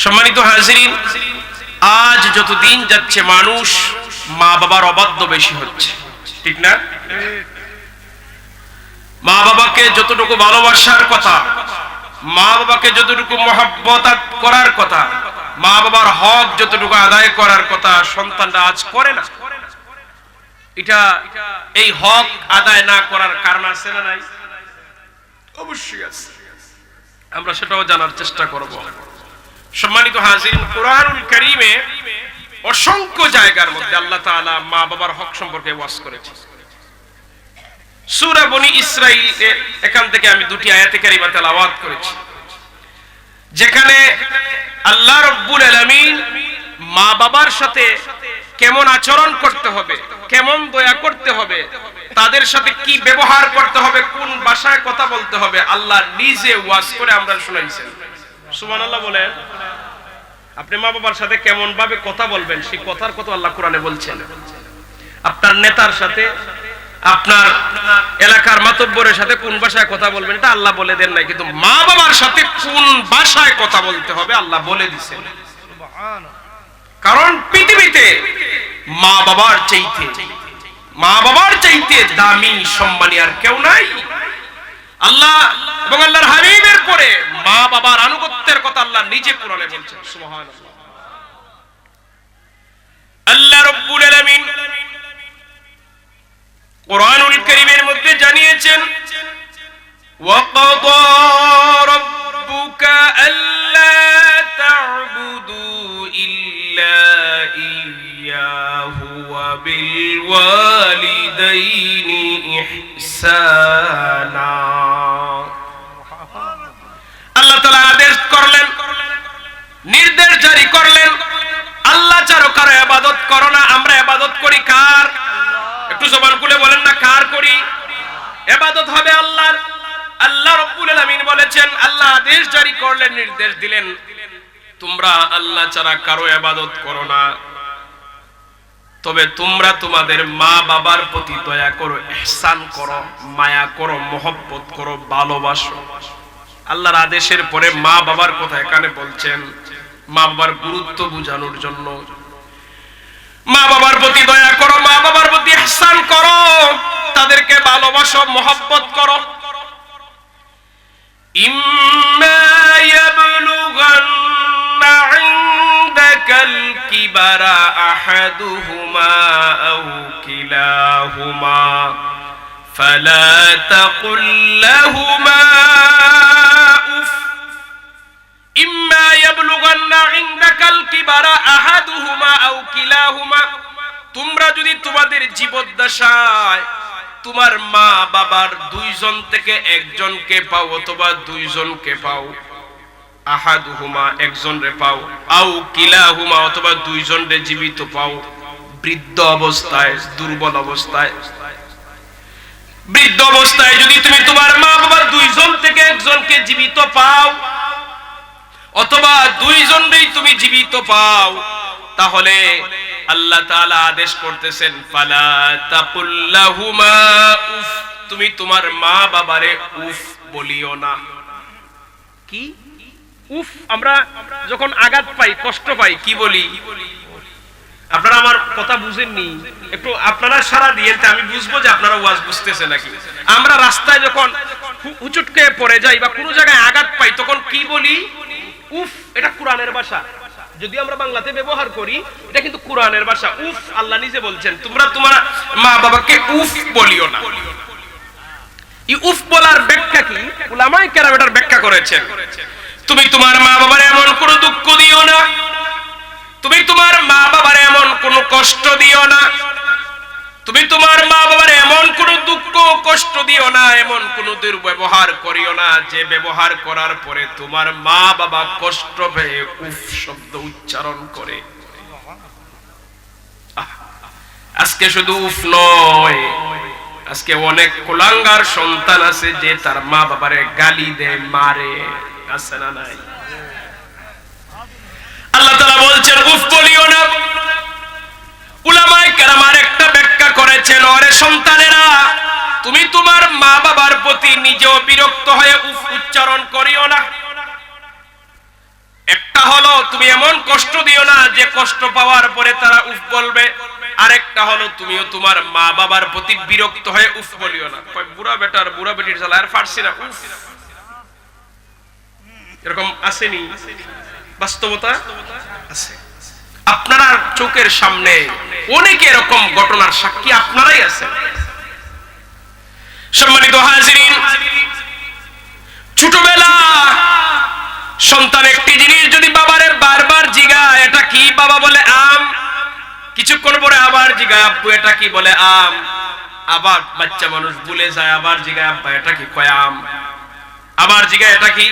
সম্মানিত হাজিরিন, আজ যত দিন যাচ্ছে মানুষ মা বাবার অবাধ্য বেশি হচ্ছে, ঠিক না? মা বাবাকে যতটুকু ভালোবাসার কথা, মা বাবাকে যতটুকু মহব্বত করার কথা, মা বাবার হক যতটুকু আদায় করার কথা, সন্তানরা আজ করে না। এটা এই হক আদায় না করার কারণ আছে না নাই? অবশ্যই আছে, আমরা সেটাও জানার চেষ্টা করব। সম্মানিত হাজিরিন, কুরআনুল কারীমে অসংখ্য জায়গার মধ্যে আল্লাহ তাআলা মা বাবার হক সম্পর্কে ওয়াজ করেছেন। সূরা বনী ইসরাঈলের এখান থেকে আমি দুটি আয়াতে কারিমা তেলাওয়াত করেছি, যেখানে আল্লাহ রাব্বুল আলামিন মা বাবার সাথে কেমন আচরণ করতে হবে, কেমন দয়া করতে হবে, তাদের সাথে কি ব্যবহার করতে হবে, কোন ভাষায় কথা বলতে হবে, আল্লাহ নিজে ওয়াজ করে আমরা শুনাইছেন। সুবহানাল্লাহ বলেন। আপনি মা বাবার সাথে কেমন ভাবে কথা বলবেন সেই কথার কথা আল্লাহ কোরআনে বলছেন। আপনার নেতার সাথে, আপনার এলাকার মাতব্বরের সাথে কোন ভাষায় কথা বলবেন এটা আল্লাহ বলে দেন নাই, কিন্তু মা বাবার সাথে কোন ভাষায় কথা বলতে হবে আল্লাহ বলে দিয়েছেন। কারণ পৃথিবীতে মা বাবার চাইতে দামি সম্মানী আর কেউ নাই। আল্লাহ এবং আল্লাহর হাবিবের পরে মা বাবার আনুগত্যের কথা আল্লাহ নিজে কোরআনে বলছেন। সুবহানাল্লাহ। আল্লাহ রাব্বুল আলামিন কুরআনুল কারীমের মধ্যে জানিয়েছেন, ওয়াকাদা রাব্বুকা আল্লা তা'বুদু ইল্লা ইয়্যাহু ওয়া বিল ওয়ালিদাইনি ইহসানা। আল্লাহ তাআলা আদেশ করলেন, নির্দেশ জারি করলেন, আল্লাহ ছাড়া কারো ইবাদত করো না। আমরা ইবাদত করি কার? একটু জবান খুলে বলেন না, কার করি? ইবাদত হবে আল্লাহর। আল্লাহ রাব্বুল আলামিন বলেছেন, আল্লাহ আদেশ জারি করলেন, নির্দেশ দিলেন, তোমরা আল্লাহ ছাড়া কারো ইবাদত করো না, তবে তোমরা তোমাদের মা বাবার প্রতি দয়া করো, ইহসান করো, মায়া করো, মহব্বত করো, ভালোবাসো। আল্লাহর আদেশের পরে মা বাবার কথা এখানে বলছেন, মা বাবার গুরুত্ব বোঝানোর জন্য। মা বাবার প্রতি দয়া করো, মা বাবার প্রতি ইহসান করো, তাদেরকে ভালোবাসো, মহব্বত করো। ইম্মা ইয়াবলুগান্না ইনদাকাল কিবারা আহাদুহুমা আও কিলাহুমা ফালা তাকুল লাহুমা উফ। ইম্মা ইয়াবলুগান্না ইনদাকাল কিবারা আহাদুহুমা আও কিলাহুমা, তোমরা যদি তোমাদের জীবদ্দশায় তোমার মা বাবার দুইজন থেকে একজনকে পাও অথবা দুইজনকে পাও, আহাদুহুমা একজনরে পাও, আও কিলাহুমা অথবা দুইজনরে জীবিত পাও, বৃদ্ধ অবস্থায়, দুর্বল অবস্থায়, বৃদ্ধ অবস্থায় যদি তুমি তোমার মা বাবার দুইজন থেকে একজনকে জীবিত পাও অথবা দুইজনই তুমি জীবিত পাও, তাহলে আল্লাহ তাআলা আদেশ করতেছেন, ফালা তাকুল লাহুমা উফ, তুমি তোমার মা বাবারে উফ বলিও না। কি উফ? আমরা যখন আঘাত পাই, কষ্ট পাই, কি বলি? আপনারা আমার কথা বুঝেননি, একটু আপনারা সারা দিয়েন, আমি বুঝবো যে আপনারা ওয়াজ বুঝতেছে নাকি। আমরা রাস্তায় যখন হুচুটকে পড়ে যাই বা কোনো জায়গায় আঘাত পাই, তখন কি বলি? উফ। এটা কোরআনের ভাষা, যদি আমরা বাংলাতে ব্যবহার করি, এটা কিন্তু কোরআনের ভাষা। উফ, আল্লাহ নিজে বলছেন, তোমরা তোমার মা বাবাকে উফ বলিও না। এই উফ বলার ব্যাখ্যা কি? উলামায়ে কেরাম এটার ব্যাখ্যা করেছেন, তুমি তোমার মা বাবার এমন কোনো দুঃখ দিও না, তুমি তোমার মা বাবার এমন কোনো কষ্ট দিও না, তুমি তোমার মা বাবার এমন কোনো দুঃখ কষ্ট দিও না, এমন কোনো দুর্ব্যবহার করিও না যে ব্যবহার করার পরে তোমার মা বাবা কষ্ট পেয়ে উফ শব্দ উচ্চারণ করে। আজকে শুধু উফ নয়, আজকে অনেক কুলাঙ্গার সন্তান আছে যে তার মা বাবারে গালি দেয়, মারে, আছে না নাই? আল্লাহ তাআলা বলছেন উফ বলিও না। উলামায়ে কেরাম একটা ব্যাখ্যা করেছেন, ওরে সন্তানেরা, তুমি তোমার মা বাবার প্রতি নিজেও বিরক্ত হয়ে উফ উচ্চারণ করিও না। একটা হলো তুমি এমন কষ্ট দিও না যে কষ্ট পাওয়ার পরে তারা উফ বলবে, আরেকটা হলো তুমিও তোমার মা বাবার প্রতি বিরক্ত হয়ে উফ বলিও না। বুড়া বেটার বুড়া বেটির জ্বালা আর পারছি না উফ, এরকম আসেনি? বাস্তবতা আছে। আপনারা চোখের সামনে অনেক এরকম ঘটনার সাক্ষী আপনারাই আছেন। সম্মানিত হাজিরিন, ছোটবেলা সন্তান একটি জিনিস যদি বাবারে বারবার জিগায় এটা কি, বাবা বলে আম, কিছুক্ষণ পরে আবার জিগায় আব্বু এটা কি, বলে আম, আবার বাচ্চা মানুষ ভুলে যায়, আবার জিগায় আব্বা এটা কি, কয় আম, আবার জিগায় এটা কি,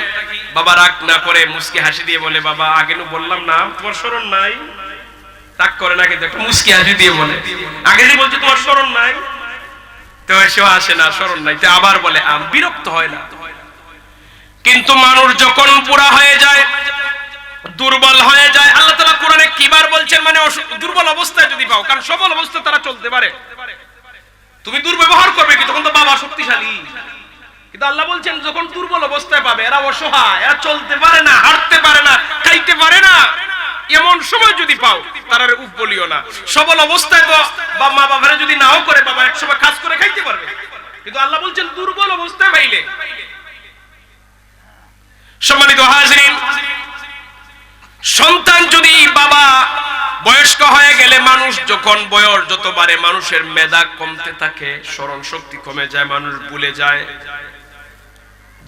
বাবা রাগ না করে মুস্কি হাসি দিয়ে বলে বাবা আগে নু বললাম না, তোমার স্মরণ নাই, রাগ করে না কিন্তু একটা মুস্কি হাসি দিয়ে বলে আগে যে বলছি তোমার স্মরণ নাই, তো সেও আসে না, স্মরণ নাই, তো আবার বলে আম, বিরক্ত হয় না। কিন্তু মানুষ যখন বুড়া হয়ে যায়, দুর্বল হয়ে যায়, আল্লাহ তাআলা কোরআনে কিবার বলছেন, মানে দুর্বল অবস্থায় যদি পাও, কারণ সবল অবস্থায় তারা চলতে পারে, তুমি দুর্ব্যবহার করবে কি, তখন তো বাবা শক্তিশালী, কিন্তু আল্লাহ বলছেন যখন দুর্বল অবস্থায় পাবে, এরা অসহায়, এরা চলতে পারে না, হাঁটতে পারে না, খাইতে পারে না, এমন সময় যদি পাও তারা উফ বলিও না। সবল অবস্থায় তো বা মা বাবারা যদি নাও করে, বাবা একসময় কাজ করে খাইতে পারবে, কিন্তু আল্লাহ বলছেন দুর্বল অবস্থায় পাইলে। সম্মানিত হাজিরিন, সন্তান যদি বাবা বয়স্ক হয়ে গেলে, মানুষ যখন বয়স যত বাড়ে মানুষের মেধা কমতে থাকে, স্মরণ শক্তি কমে যায়, মানুষ ভুলে যায়।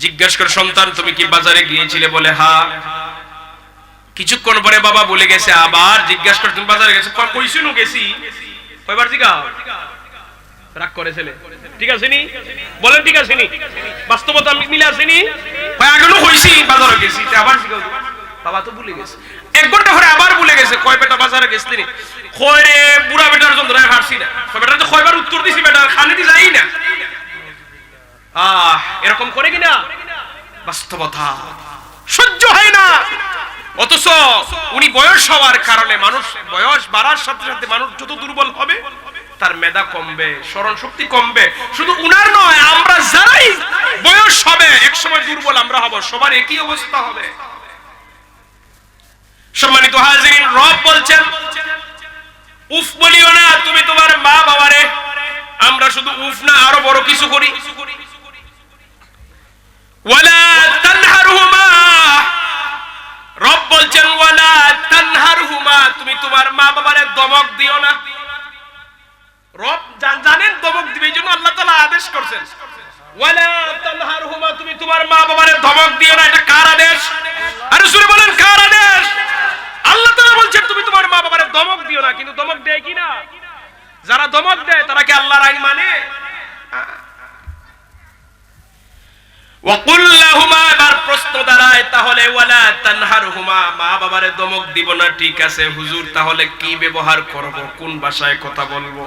জিজ্ঞাসা করে সন্তান তুমি কি বাজারে গিয়েছিলে, বলে হ্যাঁ, কিছুক্ষণ পরে বাবা বলে গেছে, আবার জিজ্ঞাসা করে তুমি বাজারে গেছো, কইছিনু গেছি, কয়বার জিগাও, রাগ করে ছেলে, ঠিক আছে নি, বলেন ঠিক আছে নি, বাস্তবতা মিলে আছে নি, আগেও কইছি বাজারে গেছি, আবার জিগাও, বাবা তো ভুলে গেছে। এক ঘন্টা পরে আবার ভুলে গেছে, কয় বেটা বাজারে গেছলি নি, কয় রে বুড়া বেটার যন্ত্রণায় হারছি না, কয় বেটা তো কয়বার উত্তর দিছি, বেটা খানে দি যাই না, এরকম করে কিনা, বাস্তবতা সহ্য হয় না। অথচ উনি বয়স হওয়ার কারণে, মানুষ বয়স বাড়ার সাথে সাথে মানুষ যত দুর্বল হবে তার মেধা কমবে, স্মরণ শক্তি কমবে। শুধু উনার নয়, আমরা যারাই বয়স হবে একসময় দুর্বল আমরা হব, সবার একই অবস্থা হবে। সম্মানিত হাজিরিন, রব বলছেন উফ বলিও না তুমি তোমার মা বাবারে। আমরা শুধু উফ না, আরো বড় কিছু করি, ওয়ালা তানহারহুমা, রব বলছেন ওয়ালা তানহারহুমা, তুমি তোমার মা বাবারে দমক দিও না। রব জানেন দমক দিবে, এইজন্য আল্লাহ তাআলা আদেশ করেছেন ওয়ালা তানহারহুমা, তুমি তোমার মা বাবারে ধমক দিও না। এটা কার আদেশ? আর রাসূল বলেন কার আদেশ? আল্লাহ তাআলা বলছেন তুমি তোমার মা বাবারে ধমক দিও না। কিন্তু ধমক দেয় কি না? যারা ধমক দেয় তারা কি আল্লাহর আইন মানে? ওয়াকুল লাহুমা, এবার প্রশ্ন দাঁড়ায় তাহলে ওয়ালা তানহারহুমা, মা বাবারে ধমক দিব না, ঠিক আছে হুজুর, তাহলে কি ব্যবহার করব, কোন ভাষায় কথা বলবো?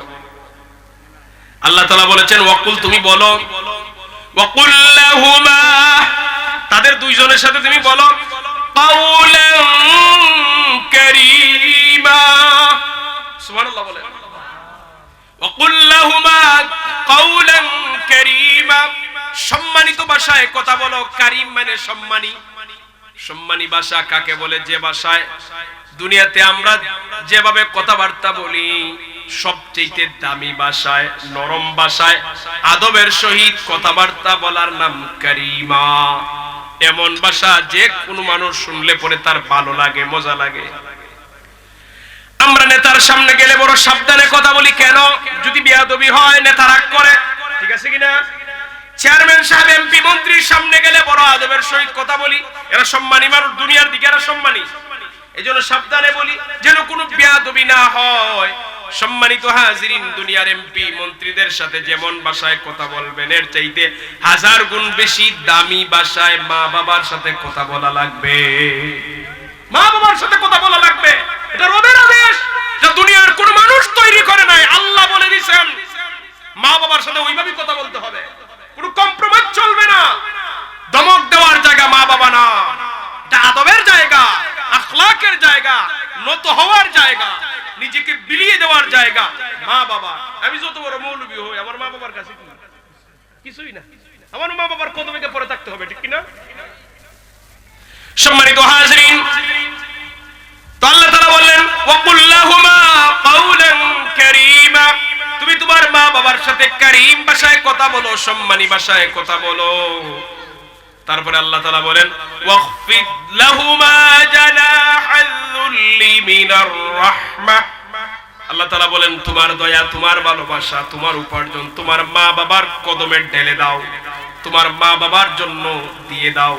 আল্লাহ তাআলা বলেছেন ওয়াকুল, তুমি বলো, ওয়াকুল লাহুমা, তাদের দুইজনের সাথে তুমি বলো, কাউলান কারীমা, সুবহানাল্লাহ বলেন, ওয়াকুল লাহুমা কাউলান কারীমা, সম্মানিত ভাষায় কথা বলো। কারীম মানে সম্মানী। সম্মানী ভাষা কাকে বলে? যে ভাষায় দুনিয়াতে আমরা যেভাবে কথাবার্তা বলি সবচেয়ে দামি ভাষায়, নরম ভাষায়, আদবের সহিত কথাবার্তা বলার নাম কারীমা। এমন ভাষা যে কোনো মানুষ শুনলে পরে তার ভালো লাগে, মজা লাগে। আমরা নেতার সামনে গেলে বড় সাবধানে কথা বলি, কেন? যদি বেয়াদবি হয় নেতা রাগ করে, ঠিক আছে কিনা? চেয়ারম্যান সাহেব, এমপি, মন্ত্রীর সামনে গেলে বড় আদবের সহিত কথা বলি, এরা সম্মানী মানুষ, দুনিয়ার দিকে এরা সম্মানী, এইজন্য সাবধানে বলি যেন কোনো বেয়াদবি না হয়। সম্মানিত হাজিরিন, দুনিয়ার এমপি মন্ত্রীদের সাথে যেমন ভাষায় কথা বলবেন এর চাইতে 1000 গুণ বেশি দামি ভাষায় মা বাবার সাথে কথা বলা লাগবে। মা বাবার সাথে কথা বলা লাগবে, এটা রবের আদেশ, যা দুনিয়ার কোন মানুষ তৈরি করে নাই। আল্লাহ বলে দিয়েছেন মা বাবার সাথে ওইভাবেই কথা বলতে হবে, কোনো কম্প্রোমাইজ চলবে না। দমক দেওয়ার জায়গা মা বাবা না, এটা আদবের জায়গা, আখলাকের জায়গা, নত হওয়ার জায়গা, নিজেকে বিলিয়ে দেওয়ার জায়গা মা বাবা। আমি যত বড় মৌলবী হই, আমার মা বাবার কাছে কিছুই না, আমার মা বাবার কদমে পড়ে থাকতে হবে, ঠিক কিনা? সম্মানিত হাজিরিন, বাবার সাথে কারীম ভাষায় কথা বলো, সম্মানী ভাষায় কথা বলো। তারপরে আল্লাহ তাআলা বলেন ওয়াখফিদ লাহুমা জানাহাল যুল্লি মিনার রাহমাহ। আল্লাহ তাআলা বলেন তোমার দয়া, তোমার ভালোবাসা, তোমার উপার্জন তোমার মা বাবার কদমে ঢেলে দাও, তোমার মা বাবার জন্য দিয়ে দাও।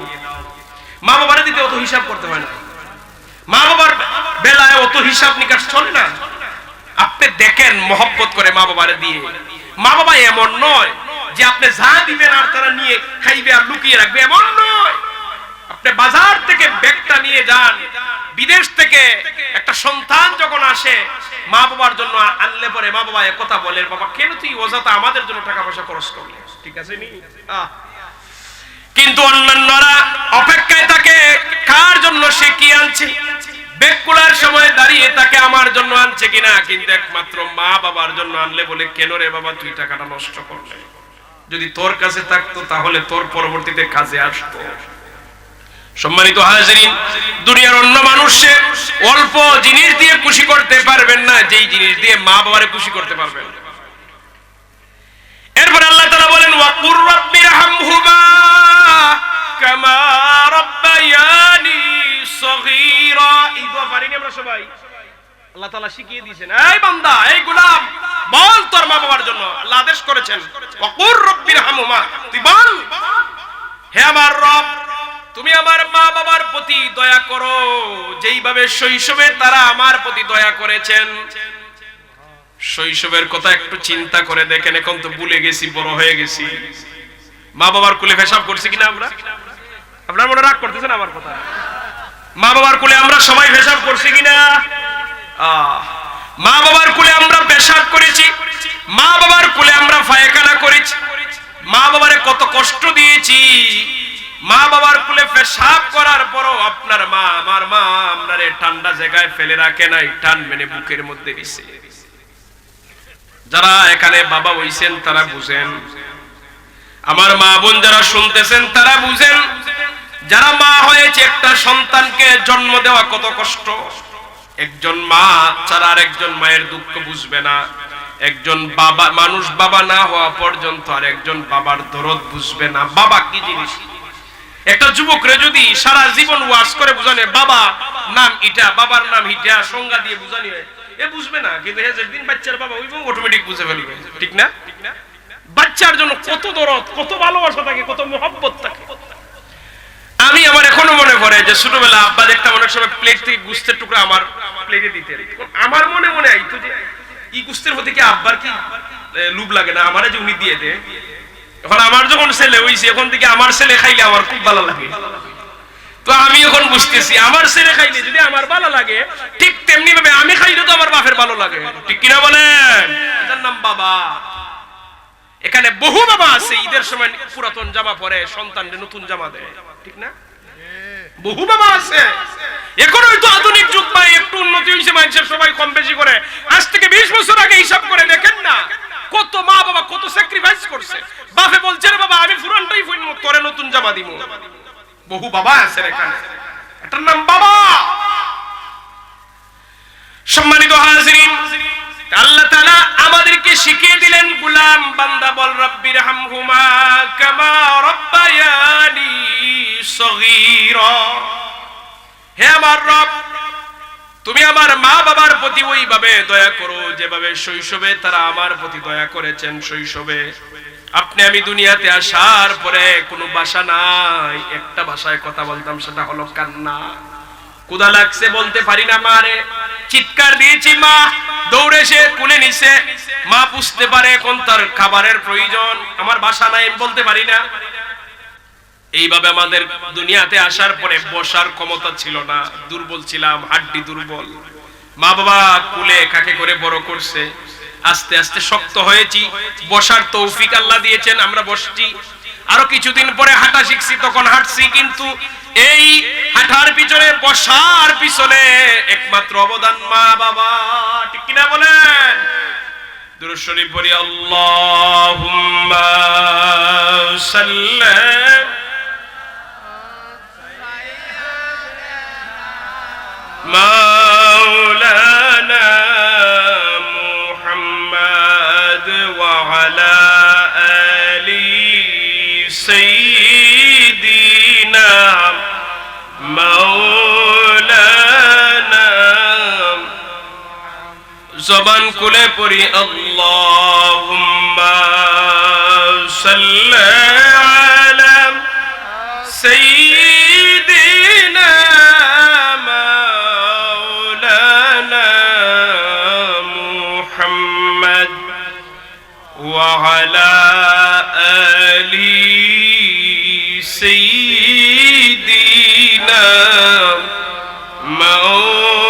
মা বাবারে দিতে অত হিসাব করতে হয় না, মা বাবার বেলায় অত হিসাব নিকাশ চলে না। আপনি দেখেন মহব্বত করে মা বাবারে দিয়ে। মা বাবা এমন নয় যে আপনি যা দিবেন আর তারা নিয়ে খাইবে আর লুকিয়ে রাখবে, এমন নয়। আপনি বাজার থেকে ব্যাগটা নিয়ে যান, বিদেশ থেকে একটা সন্তান যখন আসে মা বাবার জন্য আনলে পরে মা বাবা একথা বলে, বাবা কেন তুই অযথা আমাদের জন্য টাকা পয়সা খরচ করলি, ঠিক আছে নি? কিন্তু অন্যান্যরা অপেক্ষায় থাকে কার জন্য সে কি আনছে, ব্যাগ খোলার সময় দাঁড়িয়ে তাকে আমার জন্য আনছে কিনা। কিন্তু একমাত্র মা বাবার জন্য আনলে বলে কেন রে বাবা তুই টাকাটা নষ্ট করলে, যদি তোর কাছে থাকতো তাহলে তোর পরবর্তীতে কাজে আসতো। সম্মানিত হাজিরিন, দুনিয়ার অন্য মানুষে অল্প জিনিস দিয়ে খুশি করতে পারবেন না যেই জিনিস দিয়ে মা বাবারে খুশি করতে পারবেন। এরপর আল্লাহ তাআলা বলেন ওয়াকুর রাব্বিরহামহুমা কামা রাব্বায়ানি সগীরা। এই দোয়া পারিনি আমরা সবাই? আল্লাহ তাআলা শিখিয়ে দিয়েছেন, এই বান্দা, এই গোলাম, বল তোর মা বাবার জন্য আল্লাহ আদেশ করেছেন ওয়াকুর রাব্বিরহামহুমা, তুই বল হে আমার রব তুমি আমার মা বাবার প্রতি দয়া করো যেইভাবে শৈশবে তারা আমার প্রতি দয়া করেছেন। শৈশবের কথা একটু চিন্তা করে দেখেন, এখন তো ভুলে গেছি, বড় হয়ে গেছি। মা বাবার কোলে পেশাব করছি কিনা আমরা? আপনারা মনে রাগ করতেছেন আমার কথা? মা বাবার কোলে আমরা সবাই পেশাব করছি কিনা? মা বাবার কোলে আমরা পেশাব করেছি, মা বাবার কোলে আমরা পায়খানা করেছি, মা বাবারে কত কষ্ট দিয়েছি। মা বাবার কোলে পেশাব করার পরও আপনার মা, আমার মা আপনারে ঠান্ডা জায়গায় ফেলে রাখে নাই, টান মেনে বুকের মধ্যে দিছে। যারা এখানে বাবা হইছেন তারা বুঝেন, আমার মা বোন যারা শুনতেছেন তারা বুঝেন, যারা মা হয়েছে একটা সন্তানকে জন্ম দেওয়া কত কষ্ট। একজন মা ছাড়া আর একজন মায়ের দুঃখ বুঝবে না। একজন বাবা, মানুষ বাবা না হওয়া পর্যন্ত আর একজন বাবার দরদ বুঝবে না। বাবা কি জিনিস? একটা যুবকরে যদি সারা জীবন ওয়াজ করে বুঝানে বাবা নাম এটা, বাবার নাম হিটা, সংজ্ঞা দিয়ে বুঝানি হয়, এ বুঝবে না। কিন্তু যেদিন বাচ্চার বাবা হইব অটোমেটিক বুঝে ফেলবে, ঠিক না? বাচ্চার জন্য কত দরদ, কত ভালোবাসা থাকে, কত মহব্বত থাকে। আমি আমার এখনো মনে পড়ে যে ছোটবেলা আব্বা দেখতাম অনেক সময় প্লেট থেকে গোস্তের টুকরা আমার প্লেটে দিতেন। আমার মনে মনে আইতো যে এই গোস্তের প্রতি কি আব্বার কি লোভ লাগে না, আমারে যে উনি দিয়ে দেয়। এখন আমার যখন ছেলে হইছে, এখন থেকে আমার ছেলে খাইলে আমার খুব ভালো লাগে। তো আমি এখন বুঝতেছি আমার ছেলে খাইলে যদি আমার ভালো লাগে, ঠিক তেমনি ভাবে আমি খাইলে তো আমার বাপের ভালো লাগে, ঠিক কিনা বলেন? এটার নাম বাবা। এখানে বহু বাবা আছে ঈদের সময় পুরাতন জামা পরে সন্তানকে নতুন জামা দেয়, ঠিক না? বহু বাবা আছে। এখন হয়তো আধুনিক যুগ পায়, একটু উন্নতি হয়েছে, মানুষের সবাই কম বেশি করে। আজ থেকে 20 বছর আগে হিসাব করে দেখেন না কত মা বাবা কত স্যাক্রিফাইস করছে। বাপে বলছে রে বাবা আমি পুরানটাই তোরে নতুন জামা দিব। বহু বাবা আছে এখানে, এটার নাম বাবা। সম্মানিত হাজিরিন, আল্লাহ তাআলা আমাদেরকে শিখিয়ে দিলেন গোলাম বান্দা বল রাব্বিরহামহুমা কামা রাব্বায়ানি সগীরা। হে আমার রব তুমি আমার মা বাবার প্রতি ওইভাবে দয়া করো যেভাবে শৈশবে তারা আমার প্রতি দয়া করেছেন। শৈশবে আপনি আমি দুনিয়াতে আসার পরে কোনো ভাষা নাই, একটা ভাষায় কথা বলতাম, সেটা হলো কান্না। ক্ষুধা লাগছে বলতে পারি না মারে, চিৎকার দিয়েছি, মা দৌড়ে এসে কোলে নিছে। মা বুঝতে পারে এখন তার খাবারের প্রয়োজন, আমার ভাষা নাই, বলতে পারি না। এইভাবে আমাদের দুনিয়াতে আসার পরে বসার ক্ষমতা ছিল না, দুর্বল ছিলাম, হাড্ডি দুর্বল। মা বাবা কুলে কাকে করে বড় করছে, আস্তে আস্তে শক্ত হয়েছি, বসার তৌফিক আল্লাহ দিয়েছেন, আমরা বসছি। আরো কিছুদিন পরে হাঁটা শিখছি, তখন হাঁটছি। কিন্তু এই হাঁটার পিছনে, বসার পিছনে একমাত্র অবদান মা বাবা, ঠিক কিনা বলেন? দুরূদ শরীফ পড়ি, আল্লাহুম্মা সাল্লি মাওলানা মুহাম্মদ ওয়া জবান খুলে পড়ি আল্লাহুম্মা সাল্লি আলা সাইয়্যিদিনা মাওলানা মুহাম্মদ ওয়া আলা আলি সাইয়্যিদিনা মাওলানা।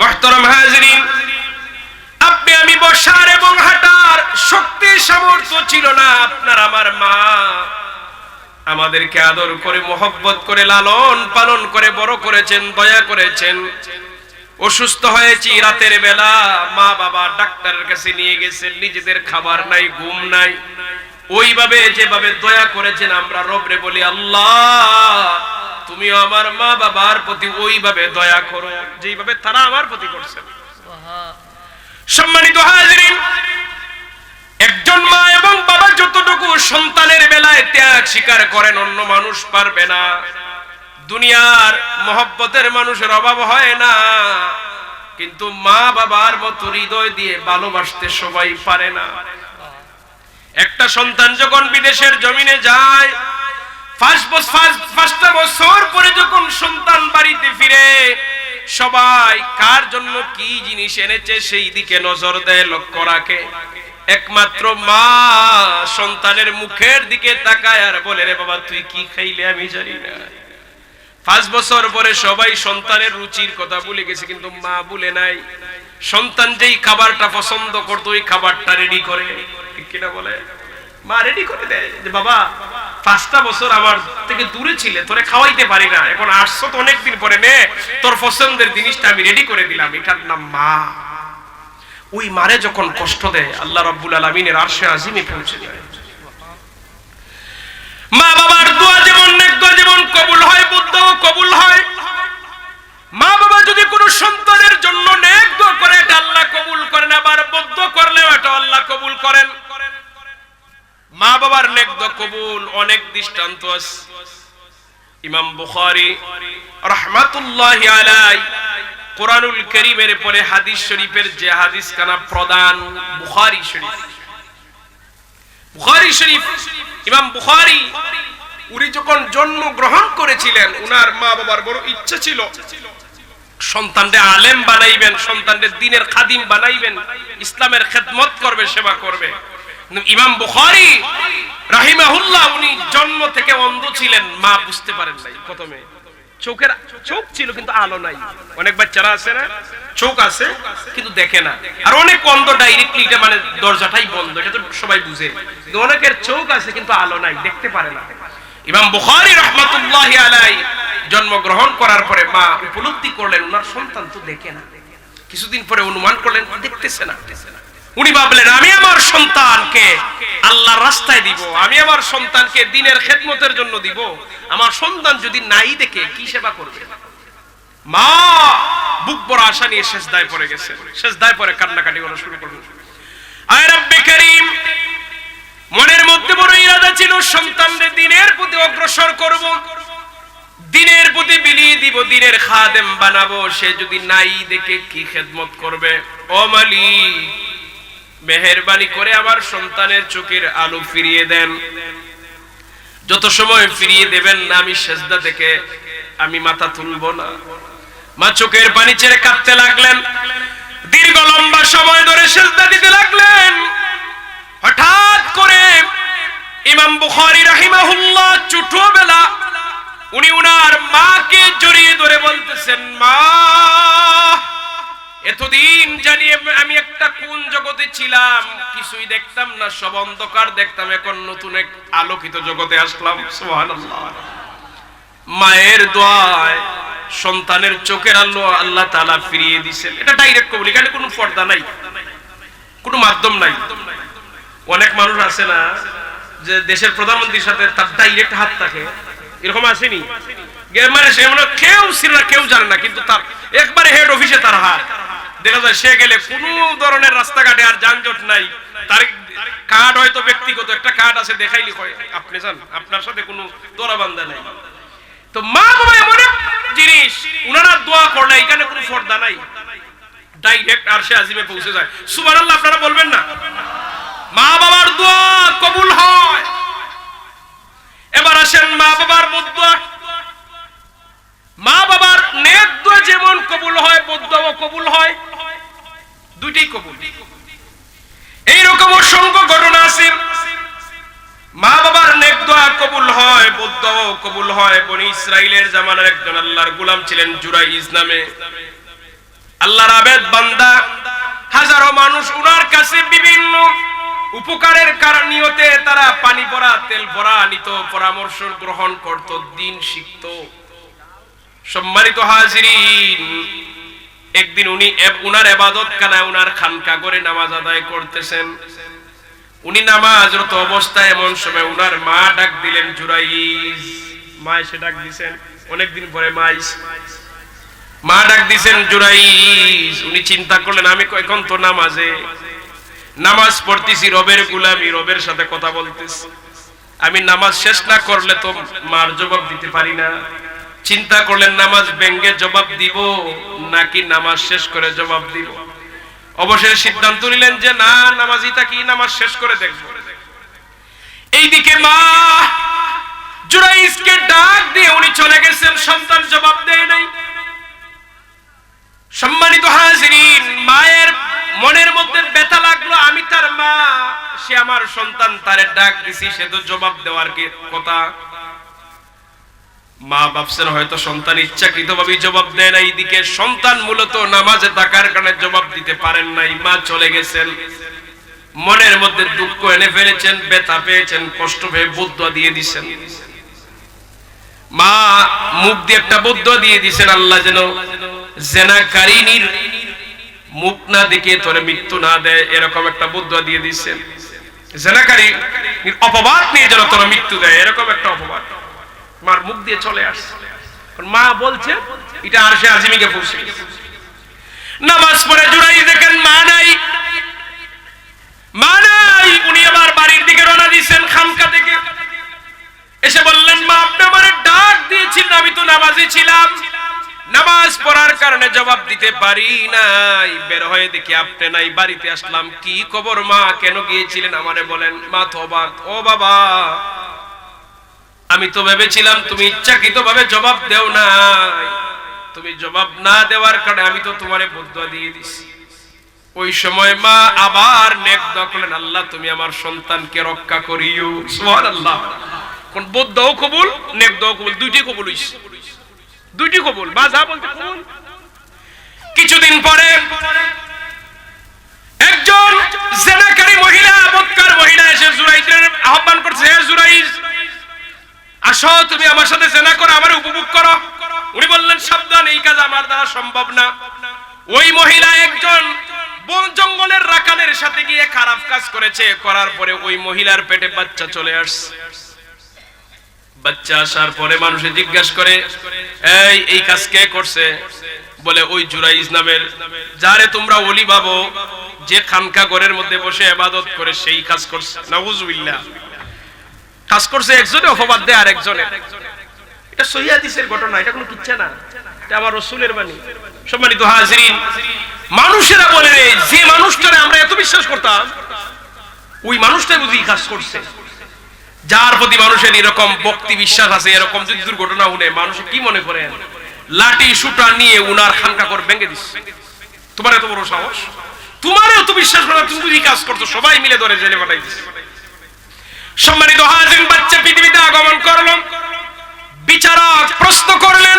মুহতারাম হাজিরিন, আপনি আমি বসার এবং হাঁটার শক্তি সামর্থ্য ছিল না। আপনার আমার মা আমাদেরকে আদর করে মোহব্বত করে লালন পালন করে বড় করেছেন, দয়া করেছেন। অসুস্থ হয়েছি রাতের বেলা, মা বাবা ডাক্তারের কাছে নিয়ে গেছেন, নিজেদের খাবার নাই, ঘুম নাই। ওইভাবে যেভাবে দয়া করেছেন আমরা রবরে বলি আল্লাহ তুমিও আমার মা বাবার প্রতি ওইভাবে দয়া করো যেইভাবে তারা আমার প্রতি করছেন। সম্মানিত হাজিরিন, একজন মা এবং বাবা যতটুকু সন্তানের বেলায় ত্যাগ স্বীকার করেন অন্য মানুষ পারবে না। দুনিয়ার মহব্বতের মানুষের অভাব হয় না, কিন্তু মা বাবার মতো হৃদয় দিয়ে ভালোবাসতে সবাই পারে না। একটা সন্তান যখন বিদেশের জমিনে যায়, 5টা বছর পরে যখন সন্তান বাড়িতে ফিরে, সবাই কার জন্য কি জিনিস এনেছে সেই দিকে নজর দেয়, লক্ষ্য রাখে। একমাত্র মা সন্তানের মুখের দিকে তাকায় আর বলে, রে বাবা তুই কি খাইলে আমি জানি না। 5 বছর পরে সবাই সন্তানের রুচির কথা ভুলে গেছে, কিন্তু মা ভুলে নাই। সন্তান যেই খাবারটা পছন্দ করতো ওই খাবারটা রেডি করে, ঠিক কিনা বলে? মা রেডি করে দেয় যে বাবা 5টা বছর আমার থেকে দূরে ছিলে, তোরে খাওয়াইতে পারি না, এখন আসছো তো অনেকদিন পরে, নে তোর পছন্দের জিনিসটা আমি রেডি করে দিলাম। এটার নাম মা। ওই মারে যখন কষ্ট দেয় আল্লাহ রাব্বুল আলামিনের আরশে আজিমে পৌঁছে যায়। মা বাবার দোয়া যেমন নেক দোয়া যেমন কবুল হয়, বুদ্ধও কবুল হয়। মা বাবা যদি কোনো সন্তানের জন্য নেক দোয়া করে এটা আল্লাহ কবুল করেন, আবার বুদ্ধ করলেও এটা আল্লাহ কবুল করেন। মা বাবার নেক দোয়া কবুল অনেক দৃষ্টান্ত আছে। ইমাম বুখারী রাহমাতুল্লাহি আলাইহি কুরআনুল কারীমের পরে হাদিস শরীফের যে হাদিস খানা প্রদান বুখারী শরীফ। বুখারী শরীফ, ইমাম বুখারী উনি যখন জন্ম গ্রহণ করেছিলেন, উনার মা বাবার বড় ইচ্ছা ছিল সন্তানকে আলেম বানাইবেন, সন্তানকে দ্বীনের খাদিম বানাইবেন, ইসলামের খেদমত করবে, সেবা করবে। ইমাম বুখারী রাহিমাহুল্লাহ উনি জন্ম থেকে অন্ধ ছিলেন, মা বুঝতে পারেন নাই। প্রথমে চোখ ছিল কিন্তু আলো নাই। অনেক বাচ্চারা আছে না, চোখ আছে কিন্তু দেখে না, আর অনেক অন্ধ ডাইরেক্টলি, এটা মানে দরজাটাই বন্ধ, এটা তো সবাই বুঝে। কিন্তু অনেকের চোখ আছে কিন্তু আলো নাই, দেখতে পারে না। ইমাম বুখারী রাহমাতুল্লাহি আলাইহি জন্মগ্রহণ করার পরে মা উপলব্ধি করলেন উনার সন্তান তো দেখে না। কিছুদিন পরে অনুমান করলেন দেখতেছে না। উনি ভাবলেন আমি আমার সন্তানকে আল্লাহর রাস্তায় দিব, আমি আমার সন্তানকে দ্বীনের খেদমতের জন্য দিব। আমার সন্তান যদি নাই দেখে কি সেবা করবে? মা বুক বড় আশা নিয়ে সেজদায় পড়ে গেছে। সেজদায় পড়ে কান্নাকাটি করা শুরু করলেন। আয় রব্বে করিম, মনের মধ্যে বড় ইরাদা ছিল সন্তানদের দ্বীনের প্রতি অগ্রসর করব, দ্বীনের প্রতি বিলিয়ে দিব, দ্বীনের খাদেম বানাবো। সে যদি নাই দেখে কি খেদমত করবে? ও মালিক, মেহেরবানি করে আমার সন্তানের চোখের আলো ফিরিয়ে দেন। যত সময় ফিরিয়ে দেবেন না আমি সেজদা থেকে আমি মাথা তুলব না। মা চোখের পানি ছেড়ে কাঁদতে লাগলেন, দীর্ঘ লম্বা সময় ধরে সেজদা দিতে লাগলেন। হঠাৎ করে ইমাম বুখারী রাহিমাহুল্লাহ ছোটবেলা উনি উনার মাকে জড়িয়ে ধরে বলতেছেন, মা এতদিন জানি আমি একটা কোন জগতে ছিলাম, কিছুই দেখতাম না, সব অন্ধকার দেখতাম, এখন নতুন এক আলোকিত জগতে আসলাম। সুবহানাল্লাহ। মায়ের দোয়ায় সন্তানের চোখের আলো আল্লাহ তাআলা ফিরিয়ে দিয়েছেন। এটা ডাইরেক্ট কবুল, এখানে কোনো পর্দা নাই, কোনো মাধ্যম নাই। অনেক মানুষ আছে না যে দেশের প্রধানমন্ত্রীর সাথে তার ডাইরেক্ট হাত থাকে, এরকম আসেনি? মানে সে মনে কেউ ছিল না, কেউ জানে না, কিন্তু তার একবারে হেড অফিসে তার হাত দেখা যায়। সে গেলে কোন ধরনের রাস্তাঘাটে আর যানজট নাই, তার কার্ড হয়তো ব্যক্তিগত একটা কার্ড আছে, দেখাইলি হয় আপনি জান, আপনার সাথে কোনো দরাবান্ধা নাই। তো মা বাবা এমন জিনিস, উনারা দোয়া করলে এখানে কোনো পর্দা নাই, ডাইরেক্ট আরশে আজিমে পৌঁছে যায়। সুবহানাল্লাহ আপনারা বলবেন না? মা বাবার দোয়া কবুল হয়। এবার আসেন মা বাবার বদদোয়া। মা বাবার নেক দোয়া যেমন কবুল হয়, বদদোয়াও কবুল হয়, দুইটাই কবুল। এইরকম অসংখ্য ঘটনা আছে, মা বাবার নেক দোয়া কবুল হয়, বদদোয়াও কবুল হয়। বনি ইসরাইলের জামানার একজন আল্লাহর গোলাম ছিলেন জুরাইজ নামে, আল্লাহর আবেদ বান্দা। হাজারো মানুষ উনার কাছে বিভিন্ন উপকারের নিয়তে তারা পানি ভরা তেল ভরা নিত, পরামর্শ গ্রহণ করত, দিন শিখত। সম্মানিত হাজিরিন, একদিন উনি উনার ইবাদত খানায়, উনার খানকা করে নামাজ আদায় করতেছেন। উনি নামাজরত অবস্থায় এমন সময় উনার মা ডাক দিলেন, জুরাইজ। মা এসে ডাক দিছেন, অনেকদিন পরে মা ডাক দিছেন, জুরাইজ। উনি চিন্তা করলেন, আমি এখন তো নামাজ পড়তেছি, রবের গোলামি, রবের সাথে কথা বলতেছি, আমি নামাজ শেষ না করলে তো মার জবাব দিতে পারি না। চিন্তা করলেন নামাজ ভেঙ্গে জবাব দিব নাকি নামাজ শেষ করে জবাব দিব। অবশেষে সিদ্ধান্ত নিলেন যে না, নামাজই থাকি, নামাজ শেষ করে দেখব। এইদিকে মা জুরাইজকে ডাক দিয়ে উনি চলে গেছেন, সন্তান জবাব দেয় নাই। সম্মানিত হাজিরিন, মায়ের মনের মধ্যে ব্যথা লাগলো, আমি তার মা, সে আমার সন্তান, তারে ডাক দিছি, সে তো জবাব দেওয়ার কথা। মা ভাবছেন হয়তো সন্তান ইচ্ছাকৃতভাবে জবাব দেয় না। এইদিকে সন্তান মূলত নামাজে থাকার কারণে জবাব দিতে পারেন নাই। মা চলে গেছেন, মনের মধ্যে দুঃখ এনে ফেলেছেন, ব্যথা পেয়েছেন, কষ্ট পেয়ে বদদোয়া দিয়ে দিছেন। মা মুখ দিয়ে একটা বদদোয়া দিয়ে দিছেন, আল্লাহ যেন জেনাকারিনীর মুখ না দেখে তোরে মৃত্যু না দেয়, এরকম একটা বদদোয়া দিয়ে দিছেন। জেনাকারীর অপবাদ নিয়ে যেন তোর মৃত্যু দেয়, এরকম একটা অপবাদ মার মুখ দিয়ে চলে আসছে। মা বলছে এটা আরশে আজিমিকে পৌঁছে গেছে। নামাজ পড়ে জুরাইজ দেখেন মা নাই। উনি আবার বাড়ির দিকে রওনা দিয়েছেন খানকা থেকে। এসে বললেন, মা আপনি আমারে ডাক দিয়েছিলেন, আমি তো নামাজে ছিলাম, নামাজ পড়ার কারণে জবাব দিতে পারি নাই, বের হয়ে দেখি আপনি নাই, বাড়িতে আসলাম। কি খবর মা, কেন গিয়েছিলেন আমারে বলেন। মা তো অবাক, ও বাবা, আমি তো ভেবেছিলাম তুমি ইচ্ছাকৃতভাবে জবাব দেও নাই, তুমি জবাব না দেওয়ার কারণে আমি তো তোমারে বদদোয়া দিয়ে দিছি। ওই সময় মা আবার নেক দোয়া করলেন, আল্লাহ তুমি আমার সন্তানকে রক্ষা করিও। সুবহানাল্লাহ। কোন বদদোয়াও কবুল, নেক দোয়াও কবুল, দুইটি কবুল হইছে, দুইটি কবুল। মা যা বলতে কবুল। কিছুদিন পরে একজন জেনাকারী মহিলা, বদকার মহিলা এসে জুরাইজের আহ্বান করছে, হে জুরাইজ, আসো তুমি আমার সাথে জেনা করো, আমার উপভোগ করো। উনি বললেন, সাবধান, এই কাজ আমার দ্বারা সম্ভব না। ওই মহিলা একজন বন জঙ্গলের রাখালের সাথে গিয়ে খারাপ কাজ করেছে, করার পরে ওই মহিলার পেটে বাচ্চা চলে আসছে। বাচ্চা আসার পরে মানুষে জিজ্ঞাসা করে, এই কাজ কে করছে? বলে ওই জুরাইজ নামের, যারে তোমরা ওলি ভাবো, যে খানকা ঘরের মধ্যে বসে ইবাদত করে, সেই কাজ করছে। নাউজুবিল্লাহ। কাজ করছে একজনে, অপবাদ দেয় আরেকজনে। এটা সহিহ হাদিসের ঘটনা, এটা কোনো কিচ্ছা না, এটা আমার রাসূলের বাণী। সম্মানিত হাজিরিন, মানুষেরা বলে যে মানুষটারে আমরা এত বিশ্বাস করতাম, ওই মানুষটাই বুঝি কাজ করছে। যার প্রতি মানুষের এরকম ভক্তি বিশ্বাস আছে, এরকম যদি দুর্ঘটনা হলে মানুষ কি মনে করেন? লাঠি সুটা নিয়ে উনার খানকা করে ভেঙে দিচ্ছে। তোমার এত বড় সাহস, তোমার এত বিশ্বাস করা, তুমি বুঝি কাজ করছো, সবাই মিলে ধরে জেলে পাঠাই দিচ্ছে। সম্মানিত হাজিরিন, বাচ্চা পৃথিবীতে আগমন করলেন। বিচারক প্রশ্ন করলেন,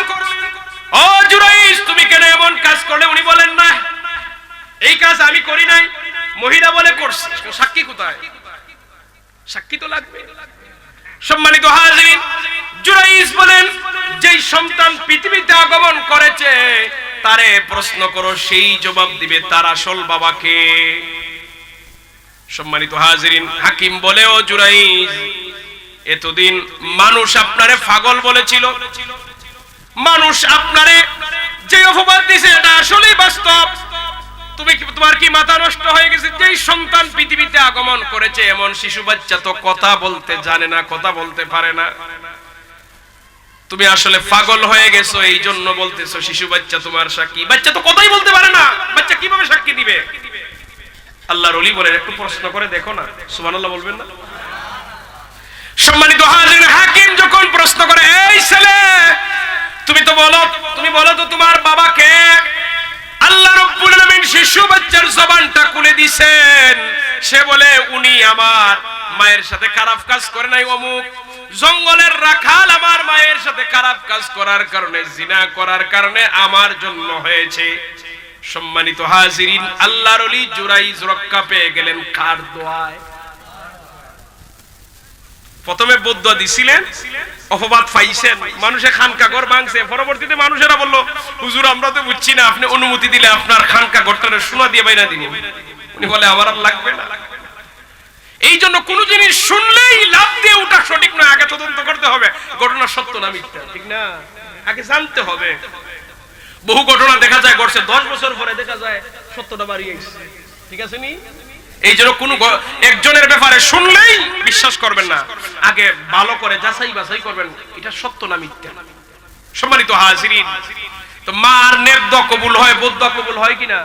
ও জুরাইজ, তুমি কেন এমন কাজ করলে? উনি বলেন, না, এই কাজ আমি করি নাই। মহিলা বলে, করছি। সাক্ষী কোথায়? সাক্ষী তো লাগবে। সম্মানিত হাজিরিন, জুরাইজ বলেন, যেই সন্তান পৃথিবীতে আগমন করেছে তারে প্রশ্ন করো, সেই জবাব দিবে তার আসল বাবাকে। সম্মানিত হাজিরিন, হাকিম বলে, ও জুরাইজ, এতদিন মানুষ আপনারে পাগল বলেছিল, মানুষ আপনারে যে অপবাদ দিয়েছে এটা আসলেই বাস্তব। তোমার কি মাথা নষ্ট হয়ে গেছে? যেই সন্তান পৃথিবীতে আগমন করেছে এমন শিশু বাচ্চা তো কথা বলতে জানে না, কথা বলতে পারে না, তুমি আসলে পাগল হয়ে গেছো, এই জন্য বলতেছো শিশু বাচ্চা তোমার সাক্ষী। বাচ্চা তো কথাই বলতে পারে না, বাচ্চা কিভাবে সাক্ষী দিবে? আল্লাহর ওলি বলেন একটু প্রশ্ন করে দেখো না, সুবহানাল্লাহ বলবেন না? সম্মানিত হাজির, হাকিম যখন প্রশ্ন করে, এই ছেলে তুমি বলো তো তোমার বাবা কে? আল্লাহ রাব্বুল আলামিন শিশু বাচ্চার জবানটা খুলে দিবেন। সে বলে উনি আমার মায়ের সাথে খারাপ কাজ করে নাই, অমুক জঙ্গলের রাখাল আমার মায়ের সাথে খারাপ কাজ করার কারণে, জিনা করার কারণে আমার জন্য হয়েছে। সম্মানিত হাজিরিন, আল্লাহর ওলি জুরাইজ রক্ষা পেয়ে গেলেন কার দোয়ায়? প্রথমে বদদুয়া দিছিলেন, অপবাদ পাইছেন, মানুষে খানকা ঘর ভাঙছে। পরবর্তীতে মানুষেরা বলল, হুজুর আমরা তো বুঝছি না, আপনি অনুমতি দিলে আপনার খানকা ঘরটারে সোনা দিয়ে বাইনা দিব। উনি বলে আমার আর লাগবে না। এই জন্য কোন জিনিস শুনলেই লাভ দিয়ে ওঠা সঠিক নয়, আগে তদন্ত করতে হবে ঘটনা সত্য না মিথ্যা, ঠিক না? আগে জানতে হবে। বহু ঘটনা দেখা যায় ঘটছে 10 বছর পরে দেখা যায় সত্যটা বাড়িয়ে গেছে, ঠিক আছে নি? এই জন্য কোন একজনের ব্যাপারে শুনলেই বিশ্বাস করবেন না, আগে ভালো করে যাচাই বাছাই করবেন এটা সত্য না মিথ্যা। সম্মানিত হাজিরিন, তো মার নেবদোয়া কবুল হয়, বদদোয়া কবুল হয় কিনা?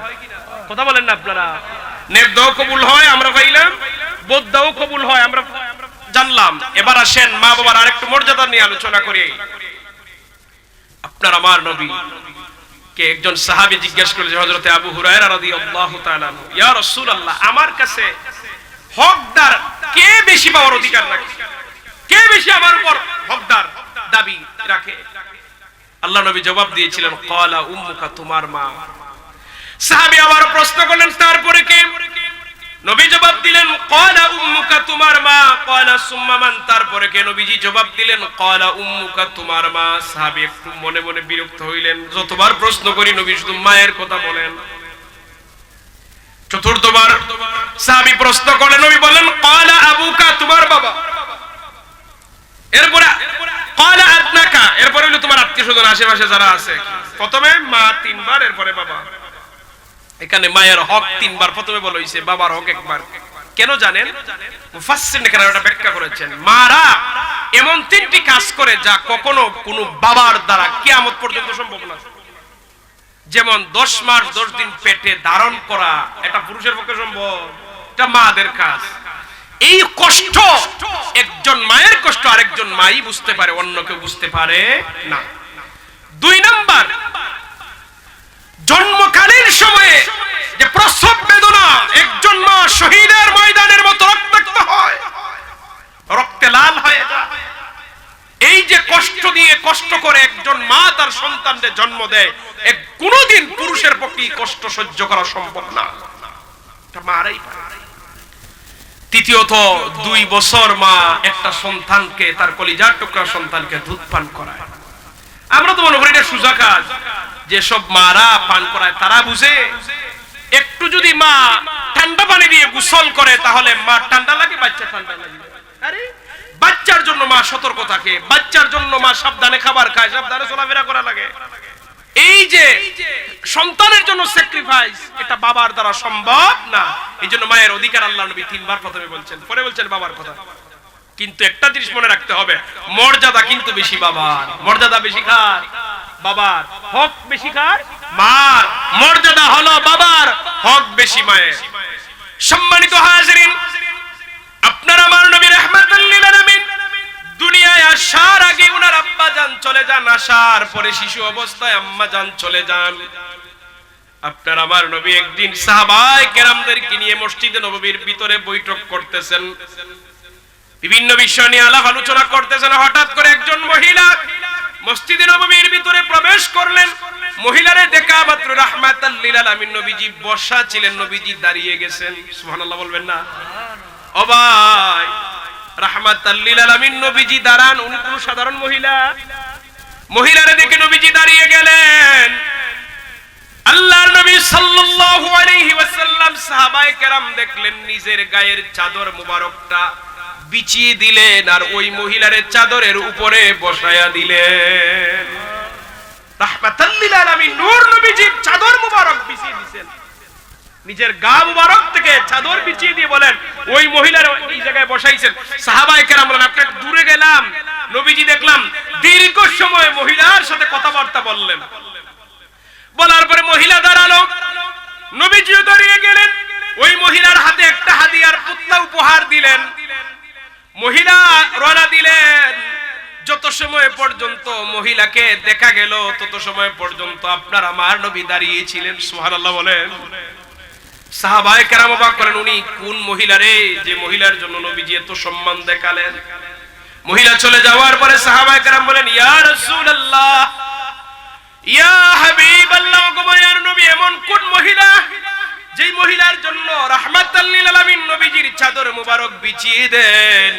কথা বলেন না আপনারা? নেবদোয়া কবুল হয় আমরা পাইলাম, বদদোয়াও কবুল হয় আমরা জানলাম। এবার আসেন মা বাবার আরেকটু মর্যাদা নিয়ে আলোচনা করি। আপনার আমার নবী কে একজন সাহাবী জিজ্ঞেস করলেন, হযরতে আবু হুরায়রা রাদিয়াল্লাহু তাআলা, ইয়া রাসূলুল্লাহ আমার কাছে হকদার কে বেশি পাওয়ার অধিকার রাখে, কে বেশি আমার উপর হকদার দাবি রাখে? আল্লাহ নবী জবাব দিয়েছিলেন, ক্বালা উম্মুকা, তোমার মা। সাহাবী আবার প্রশ্ন করলেন, তারপরে কে? নবী জবাব দিলেন, ক্বালা উম্মুকা, তোমার মা। ক্বালা সুম্মা মান, তারপরে কে? নবীজি জবাব দিলেন, ক্বালা উম্মুকা, তোমার মা। সাহাবী একটু মনে মনে বিরক্ত হইলেন, যতবার প্রশ্ন করি নবী শুধু মায়ের কথা বলেন। চতুর্থবার সাহাবী প্রশ্ন করলেন, নবী বলেন, ক্বালা আবুকা, তোমার বাবা। এরপরে ক্বালা আদনাকা, এরপরে হলো তোমার আত্মীয়স্বজন আশেপাশে যারা আছে। প্রথমে মা 3 বার, এরপরে বাবা। এখানে মায়ের হক 3 বার প্রথমে বলা হয়েছে, বাবার হক 1 বার। কেন জানেন? মুফাসসিরিন কেন এটা ব্যাখ্যা করেছেন। মারা এমন 3টি কাজ করে যা কখনো কোনো বাবার দ্বারা কিয়ামত পর্যন্ত সম্ভব না। যেমন 10 মাস 10 দিন পেটে ধারণ করা, এটা পুরুষের পক্ষে সম্ভব, এটা মাদের কাজ। এই কষ্ট একজন মায়ের কষ্ট আরেকজন মাই বুঝতে পারে, অন্য কেউ বুঝতে পারে না। 2 নাম্বার, জন্মকালীন সময়ে যে প্রসব বেদনা, একজন মা শহীদের ময়দানের মতো রক্তাক্ত হয়, রক্তে লাল হয়ে যায়। এই যে কষ্ট দিয়ে কষ্ট করে একজন মা তার সন্তানকে জন্ম দেয়, কোনদিন পুরুষের পক্ষে কষ্ট সহ্য করা সম্ভব না, এটা মারাই পারে। তৃতীয়ত, 2 বছর মা একটা সন্তানকে, তার কলিজার টুকরা সন্তানকে দুধ পান করায়। আমরা তো মনে করি এটা সোজা কাজ, যেসব মারা পান করায় তারা বুঝে। একটু যদি মা ঠান্ডা পানি দিয়ে গোসল করে তাহলে মা ঠান্ডা লাগে, বাচ্চা ঠান্ডা লাগে। আরে বাচ্চার জন্য মা সতর্ক থাকে, বাচ্চার জন্য মা সাবধানে খাবার খায়, সাবধানে চলাফেরা করা লাগে। এই যে সন্তানের জন্য স্যাক্রিফাইস, এটা বাবার দ্বারা সম্ভব না। এই জন্য মায়ের অধিকার আল্লাহ নবী 3 বার প্রথমে বলছেন, পরে বলছেন বাবার কথা। কিন্তু একটা জিনিস মনে রাখতে হবে, মর্যাদা কিন্তু বেশি বাবার, মর্যাদা বেশি কার? বাবার। হক বেশি কার? মার। মর্যাদা হলো বাবার, হক বেশি মায়ের। সম্মানিত হাজিরিন, আপনার আমার নবী রাহমাতুল লিল আলামিন দুনিয়ায় আসার আগে ওনার আব্বা জান চলে যান, আসার পরে শিশু অবস্থায় আম্মা জান চলে যান। আপনার আমার নবী একদিন সাহাবায়ে কেরামদেরকে নিয়ে মসজিদে নববীর ভিতরে বৈঠক করতেছেন, বিভিন্ন বিষয় নিয়ে আলাপ আলোচনা করতেছেন। হঠাৎ করে একজন মহিলা মসজিদে নববীর ভিতরে প্রবেশ করলেন। মহিলারে দেখা মাত্র রাহমাতাল লিল আলামিন নবীজি বসা ছিলেন, নবীজি দাঁড়িয়ে গেছেন। সুবহানাল্লাহ বলবেন না? ও ভাই, রাহমাতাল লিল আলামিন নবীজি দাঁড়ান, উনি কোন সাধারণ মহিলা? মহিলারে দেখে নবীজি দাঁড়িয়ে গেলেন। আল্লাহর নবী সাল্লাল্লাহু আলাইহি ওয়াসাল্লাম সাহাবায়ে কেরাম দেখলেন, নিজের গায়ের চাদর মুবারকটা বিছিয়ে দিলেন আর ওই মহিলার চাদরের উপরে বসায়া দিলেন। রাহমাতাল লিল আলামিন নূর নবীজির চাদর মুবারক বিছিয়ে দিয়েছেন, নিজের গা মুবারক থেকে চাদর বিছিয়ে দিয়ে বলেন ওই মহিলার এই জায়গায় বসাইছেন। সাহাবায়ে কেরাম বলেন, আপনি দূরে গেলাম, নবীজি দেখলাম দীর্ঘ সময় মহিলার সাথে কথাবার্তা বললেন। বলার পরে মহিলা দাঁড়ালো, নবীজিও দাঁড়িয়ে গেলেন। ওই মহিলার হাতে একটা হাদিয়ার পুতলা উপহার দিলেন। মহিলা রওনা দিলেন। যত সময় পর্যন্ত মহিলাকে দেখা গেল তত সময় পর্যন্ত আপনার আমার নবী দাঁড়িয়ে ছিলেন। সুবহানাল্লাহ বলেন। সাহাবায়ে কেরাম অবাক করেন, উনি কোন মহিলা রে, যে মহিলার জন্য নবীজি এত সম্মান দেখালেন। মহিলা চলে যাওয়ার পরে সাহাবায়ে কেরাম বলেন, ইয়া রাসূলুল্লাহ, ইয়া হাবিবাল্লাহ, গো মায়ার নবী, এমন কোন মহিলা যেই মহিলার জন্য রাহমাতাল লিল আলামিন নবীজির চাদর মুবারক বিছিয়ে দেন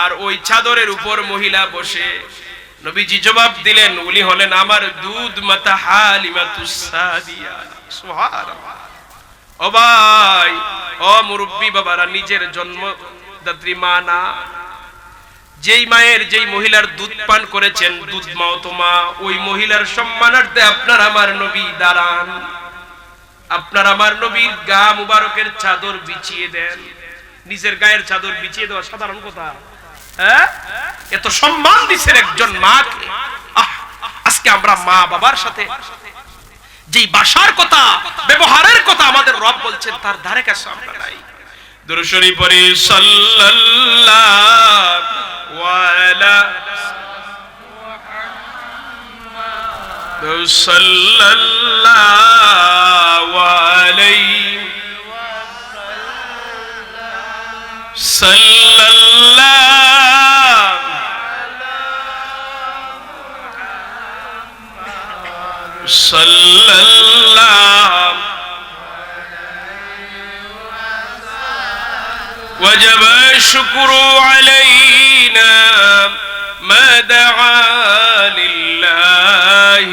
আর ওই চাদরের উপর মহিলা বসে? নবীজি জবাব দিলেন, উনি হলেন আমার দুধ মাতা হালিমাতুস সাদিয়া। সুবহানাল্লাহ। ও ভাই, ও মুরব্বী বাবারা, নিজের জন্মদাত্রী মা না, যেই মায়ের যেই মহিলার দুধ পান করেছেন, দুধ মাও তো মা, ওই মহিলার সম্মানার্থে আপনার আমার নবী দাঁড়ান, আপনার আমার নবীর গা মুবারকের চাদর বিছিয়ে দেন। নিজের গায়ের চাদর বিছিয়ে দেওয়া সাধারণ কথা? হ্যাঁ, এত সম্মান দিচ্ছেন একজন মাকে। আজকে আমরা মা বাবার সাথে যেই বাসার কথা, ব্যবহারের কথা আমাদের রব বলছেন, তার ধারে কাছে আমরা নাই। দুরূদ শরীফ পড়ি, সাল্লাল্লাহু আলাইহি সাল্লাল্লাহু وجب الشكر علينا ما دعا لله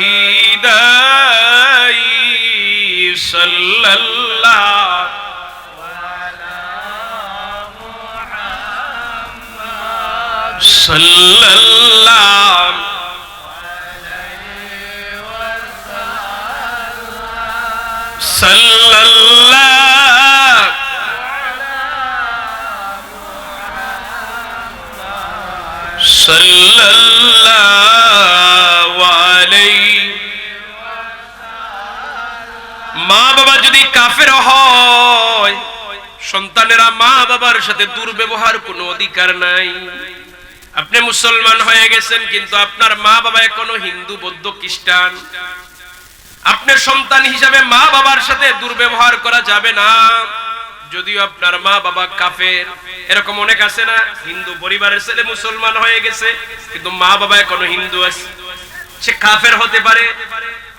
داعي صلى الله على محمد صلى الله صلى الله সাল্লাল্লাহু আলাইহি। মা বাবা যদি কাফের হয়, সন্তানেরা মা বাবার সাথে দুর্ব্যবহার কোনো অধিকার নাই। আপনি মুসলমান হয়ে গেছেন, কিন্তু আপনার মা বাবা এখনো হিন্দু, বৌদ্ধ, খ্রিস্টান। আপনার সন্তান হিসাবে মা বাবার সাথে দুর্ব্যবহার করা যাবে না, যদিও আপনার মা বাবা কাফের। এরকম অনেক আছে না, হিন্দু পরিবারের ছেলে মুসলমান হয়ে গেছে, কিন্তু মা বাবা এখনো হিন্দু আছে। সে কাফের হতে পারে,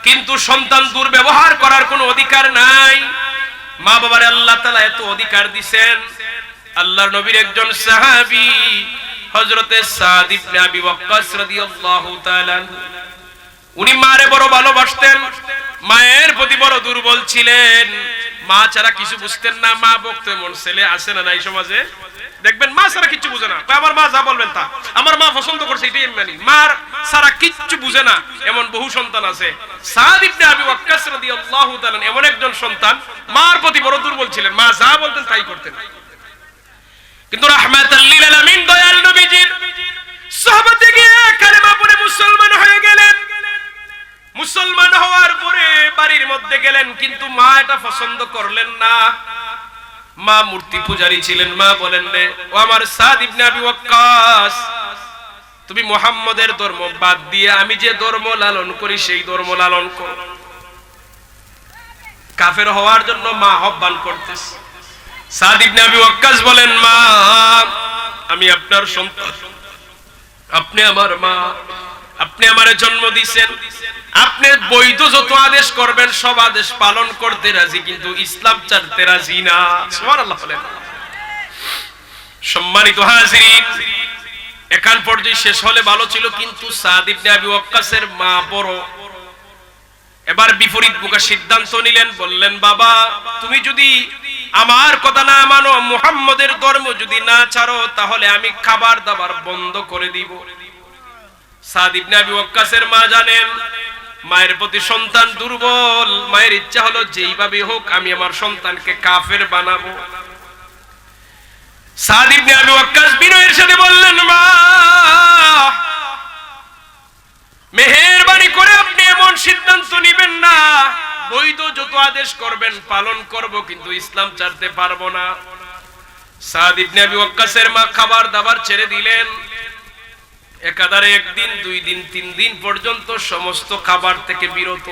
কিন্তু সন্তান দুর্ব্যবহার করার কোনো অধিকার নাই। মা বাবার আল্লাহ তাআলা এত অধিকার দিবেন। আল্লাহর নবীর একজন সাহাবী হযরতে সাদ ইবনে আবি ওয়াক্কাস রাদিয়াল্লাহু তাআলা, উনি মারে বড় ভালোবাসতেন, মায়ের প্রতি বড় দুর্বল ছিলেন। মা ছাড়া কিছু বুঝতেন না। মা বকতে মন ছেলে আছে না নাই সমাজে, দেখবেন মা ছাড়া কিছু বুঝে না, আমার মা যা বলবেন তা, আমার মা পছন্দ করছে এটাই মানি, মার ছাড়া কিচ্ছু বুঝে না, এমন বহু সন্তান আছে। সাদ ইবনে আবি ওয়াক্কাস রাদিয়াল্লাহু তাআলা এমন একজন সন্তান, মার প্রতি বড় দুর্বল ছিলেন, মা যা বলতেন তাই করতেন। কিন্তু রাহমাতাল লিল আলামিন দয়াল নবীজির সাহাবাতে গিয়ে কালেমা পড়ে মুসলমান হয়ে গেলেন। মুসলমান হওয়ার পরে বাড়ির মধ্যে গেলেন, কিন্তু মা এটা পছন্দ করলেন না। মা মূর্তি পূজারী ছিলেন। মা বলেন, ও আমার সাদ ইবনে আবি ওয়াক্কাস, তুমি মুহাম্মদের ধর্ম বাদ দিয়ে আমি যে ধর্ম লালন করি সেই ধর্ম লালন করো। কাফের হওয়ার জন্য মা আহ্বান করতেছে। সাদ ইবনে আবি ওয়াক্কাস বলেন, মা আমি আপনার সন্তান, আপনি আমার মা, আপনি আমারে জন্ম দিয়েছেন, আপনি বৈধ যত আদেশ করবেন সব আদেশ পালন করতে রাজি, কিন্তু ইসলাম ছাড়তে রাজি না। সুবহানাল্লাহ বলেন। সম্মানিত হাজিরিন, এখান পর্যন্ত শেষ হলে ভালো ছিল, কিন্তু সাদ ইবনে আবি ওয়াক্কাসের মা বড় এবার বিপরীত মুখে সিদ্ধান্ত নিলেন। বললেন, বাবা তুমি যদি আমার কথা না মানো, মুহাম্মদের ধর্ম যদি না ছাড়ো, তাহলে আমি খাবার দাবার বন্ধ করে দিব। সাদ ইবনে আবি ওয়াক্কাসের মা জানেন মায়ের প্রতি সন্তান দুর্বল, মায়ের ইচ্ছা হলো যেইভাবে হোক আমি আমার সন্তানকে কাফের বানাবো। সাদ ইবনে আবি ওয়াক্কাস বিনয়ের সাথে বললেন, মা মেহেরবানি করে আপনি এমন সিদ্ধান্ত নেবেন না, বৈধ যত আদেশ করবেন পালন করব, কিন্তু ইসলাম ছাড়তে পারবো না। সাদ ইবনে আবি ওয়াক্কাসের মা খাবার দাবার ছেড়ে দিলেন। একাধারে একদিন, 2 দিন, 3 দিন পর্যন্ত সমস্ত খাবার থেকে বিরত।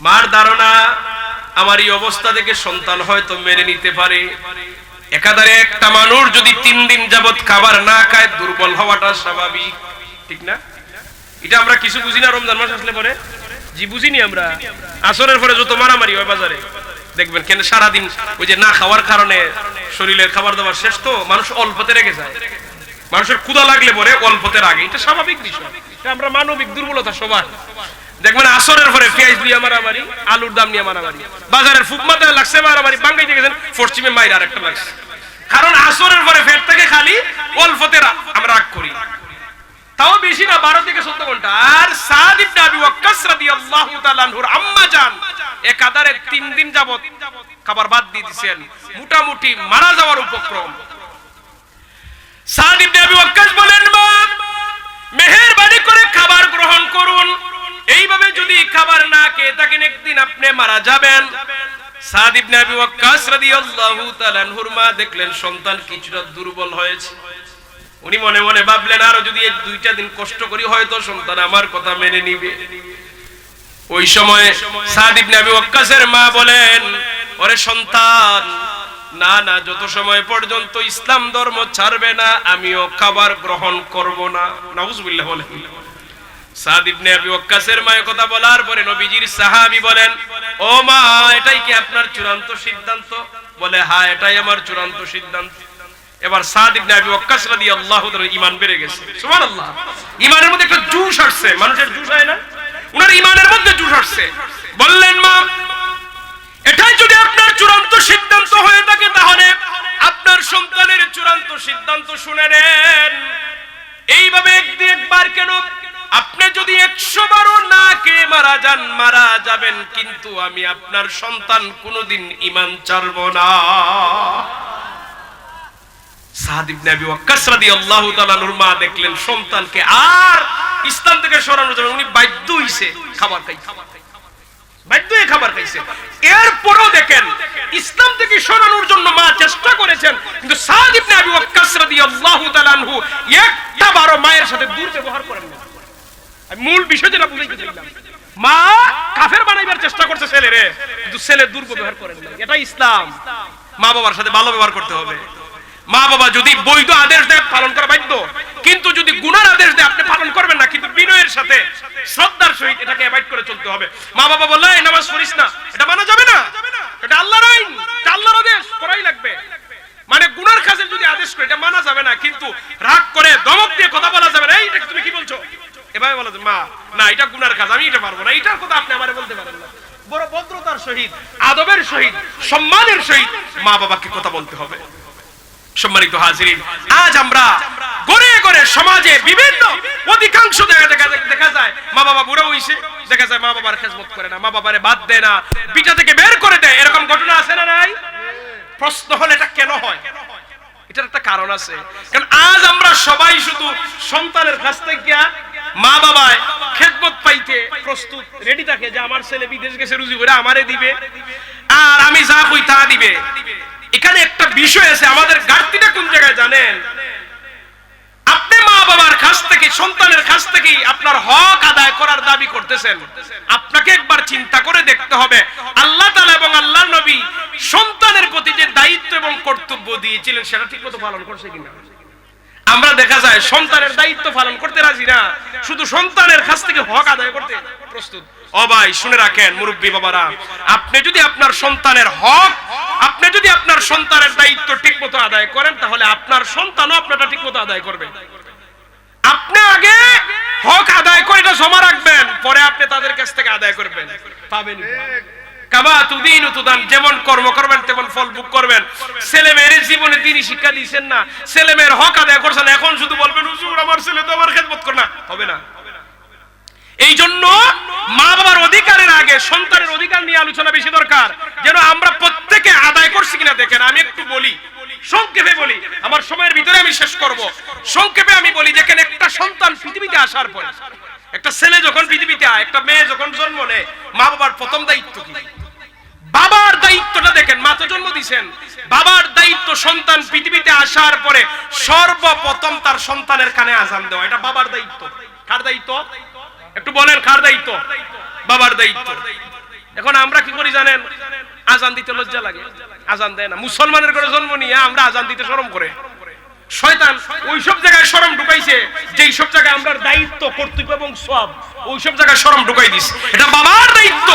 মার ধারণা, আমার এই অবস্থা দেখে সন্তান হয়তো মেনে নিতে পারে। একাধারে একটা মানুষ যদি 3 দিন যাবত খাবার না খায়, দুর্বল হওয়াটা স্বাভাবিক, ঠিক না? এটা আমরা কিছু বুঝি না। রমজান মাস আসলে পরে জি বুঝিনি আমরা। আসরের পরে যত মারামারি হয় বাজারে, দেখবেন কেন সারাদিন ওই যে না খাওয়ার কারণে শরীরের খাবার দাবার শেষ, তো মানুষ অল্পতে রেগে যায়। মানুষের ক্ষুধা লাগলে পরে অল্পতের আগে, এটা স্বাভাবিক বিষয়। এটা আমরা মানবিক দুর্বলতা সবার। দেখবেন আসরের পরে পেঁয়াজ দিয়ে মারামারি, আলুর দাম নিয়ে মারামারি, বাজারের ফুকমাতে লাগছে মারামারি, বাঙ্গাইতে গেছেন পশ্চিমে মাইর আরেকটা লাগছে। কারণ আসরের পরে পেট থেকে খালি অল্পতে আমরা রাগ করি, তাও বেশি না, 12 থেকে 14 ঘন্টা। আর সাদ ইবনে আবি ওয়াক্কাস রাদিয়াল্লাহু তাআলা আনহুর আম্মা জান একাধারে 3 দিন যাবত খাবার বাদ দিয়ে দিয়েছেন, মোটামুটি মারা যাওয়ার উপক্রম। সাদ ইবনে আবি ওয়াক্কাস বলেন, মা মেহেরবানি করে খাবার গ্রহণ করুন, এইভাবে যদি খাবার না খেয়ে থাকেন একদিন আপনি মারা যাবেন। সাদ ইবনে আবি ওয়াক্কাস রাদিয়াল্লাহু তাআলা আনহুর মা দেখলেন সন্তান কিছুটা দুর্বল হয়েছে। উনি মনে মনে ভাবলেন, আরো যদি 1-2টা দিন কষ্ট করি হয়তো সন্তান আমার কথা মেনে নিবে। ওই সময় সাদ ইবনে আবি ওয়াক্কাসের মা বলেন, ওরে সন্তান, না না, যত সময় পর্যন্ত ইসলাম ধর্ম ছাড়বে না আমিও খাবার গ্রহণ করব না। নাউজুবিল্লাহ বলেন। সাদ ইবনে আবি ওয়াক্কাসের মা কথা বলার পরে নবীজির সাহাবী বলেন, ও মা, এটাই কি আপনার চূড়ান্ত সিদ্ধান্ত? বলে, হ্যাঁ, এটাই আমার চূড়ান্ত সিদ্ধান্ত। এবার সাদ ইবনে আবি ওয়াক্কাস রাদিয়াল্লাহু তাআলা ঈমান বেড়ে গেছে। সুবহানাল্লাহ। ঈমানের মধ্যে একটা জোশ আসছে, মানুষের জোশ হয় না? উনার ঈমানের মধ্যে জোশ আসছে। বললেন, মা, এটাই যদি আপনার চূড়ান্ত সিদ্ধান্ত হয়ে থাকে তাহলে আপনার সন্তানের চূড়ান্ত সিদ্ধান্ত শুনে নেন। এইভাবে একবার কেন, আপনি যদি 100 বারও না কে মারা যান, মারা যাবেন, কিন্তু আমি আপনার সন্তান কোনোদিন ঈমান ছাড়ব না। সাদ ইবনে আবি ওয়াক্কাস রাদিয়াল্লাহু তাআলা আনহুর মা দেখলেন সন্তানকে আর ইসলাম থেকে সরানো যাবে, উনি বাধ্য হইছে খাবার খাইছে, বাধ্য হয়ে খাবার খাইছে। এরপরও দেখেন ইসলাম থেকে সরানোর জন্য মা চেষ্টা করেছেন, কিন্তু সাদ ইবনে আবি ওয়াক্কাস রাদিয়াল্লাহু তাআলা আনহু একটা বারও মায়ের সাথে দুর্ব্যবহার করেন না। মূল বিষয় যেটা বুঝাইতে চাইলাম, মা কাফের বানাইবার চেষ্টা করছে ছেলেরে, কিন্তু ছেলে দুর্ব্যবহার করেন না। এটা ইসলাম। মা বাবার সাথে ভালো ব্যবহার করতে হবে। মা বাবা যদি বৈধ আদেশ দেয় পালন করা বাধ্য, কিন্তু যদি গুনার আদেশ দেয় আপনি পালন করবেন না, কিন্তু বিনয়ের সাথে শ্রদ্ধার সহিত এটাকে অ্যাভয়েড করে চলতে হবে। মা বাবা বললে এই নামাজ পড়িস না, এটা মানা যাবে না, এটা আল্লাহর আইন, এটা আল্লাহর আদেশ, করাই লাগবে। মানে গুনার কাজে যদি আদেশ করে এটা মানা যাবে না, কিন্তু রাগ করে ধমক দিয়ে কথা বলা যাবে না, এই এটা তুমি কি বলছো, এভাবে বলা যাবে। মা, না, এটা গুনার কাজ, আমি এটা পারবো না, এটার কথা আপনি আমারে বলতে পারেন না। বড় ভদ্রতার সহিত, আদবের সহিত, সম্মানের সহিত মা বাবাকে কথা বলতে হবে। সম্মানিত হাজিরিন, আজ আমরা গড়ে গড়ে সমাজে বিভিন্ন অধিকাংশ দেখা যায় মা বাবা বুড়ো হইছে, দেখা যায় মা বাবার খেদমত করে না, মা বাবারে বাদ দেয় না, পিতা থেকে বের করে দেয়। এরকম ঘটনা আছে না নাই? প্রশ্ন হলো এটা কেন হয়? এটার একটা কারণ আছে। কারণ আজ আমরা সবাই শুধু সন্তানের কাছ থেকে মা বাবায় খেদমত পাইতে প্রস্তুত, রেডি থাকে যে আমার ছেলে বিদেশ গেছে রুজি করে আমারে দিবে, আর আমি যা কই তা দিবে। এখানে একটা বিষয় আছে, আমাদের ঘাটতিটা কোন জায়গায় জানেন? আপনি মা বাবার কাছ থেকে, সন্তানের কাছ থেকে আপনার হক আদায় করার দাবি করতেছেন। আপনাকে একবার চিন্তা করে দেখতে হবে আল্লাহ তাআলা এবং আল্লাহর নবী সন্তানের প্রতি যে দায়িত্ব এবং কর্তব্য দিয়েছিলেন সেটা ঠিকমতো পালন করছে কিনা। আমরা দেখা যায় সন্তানের দায়িত্ব পালন করতে রাজি না, শুধু সন্তানের কাছ থেকে হক আদায় করতে প্রস্তুত। ও ভাই, শুনে রাখেন মুরব্বী বাবারা, আপনি যদি আপনার সন্তানের হক, আপনি যদি আপনার সন্তানের দায়িত্ব ঠিকমতো আদায় করেন, তাহলে আপনার সন্তানও আপনারটা ঠিকমতো আদায় করবে। আপনি আগে হক আদায় করে এটা জমা রাখবেন, পরে আপনি তাদের কাছ থেকে আদায় করবেন, পাবেন। কামা তুদিনু তুদান, যেমন কর্ম করবেন তেমন ফল ভোগ করবেন। ছেলে মেয়ের জীবনে দিনই শিক্ষা দিয়েছেন না, ছেলে মেয়ের হক আদায় করছেন, এখন শুধু বলবেন হুজুর আমার ছেলে তো আমার খেদমত করে না, হবে না। এই জন্য মা বাবার অধিকারের আগে সন্তানের অধিকার নিয়ে আলোচনা বেশি দরকার, যেন আমরা প্রত্যেকে আদায় করছি কিনা দেখেন। আমি একটু বলি, সংক্ষেপে বলি, আমার সময়ের ভিতরে আমি শেষ করব। সংক্ষেপে আমি বলি, দেখেন একটা সন্তান পৃথিবীতে আসার পর, একটা ছেলে যখন পৃথিবীতে আয়, একটা মেয়ে যখন জন্ম নেয়, মা বাবার প্রথম দায়িত্ব কি? বাবার দায়িত্বটা দেখেন, মা তো জন্ম দিয়েছেন, বাবার দায়িত্ব সন্তান পৃথিবীতে আসার পরে সর্বপ্রথম তার সন্তানের কানে আজান দেওয়া। এটা বাবার দায়িত্ব। কার দায়িত্ব? একটু বলেন, কার দায়িত্ব? বাবার দায়িত্ব। এখন আমরা কি করি জানেন? আজান দিতে লজ্জা লাগে, আজান দেয় না। মুসলমানের ঘরে জন্ম নিয়ে আমরা আজান দিতে শরম করে। শয়তান ওইসব জায়গায় শরম ঢুকাইছে, যেই সব জায়গায় আমরা দায়িত্ব, কর্তব্য এবং সওয়াব, ওইসব জায়গায় শরম ঢুকাই দিস। এটা বাবার দায়িত্ব।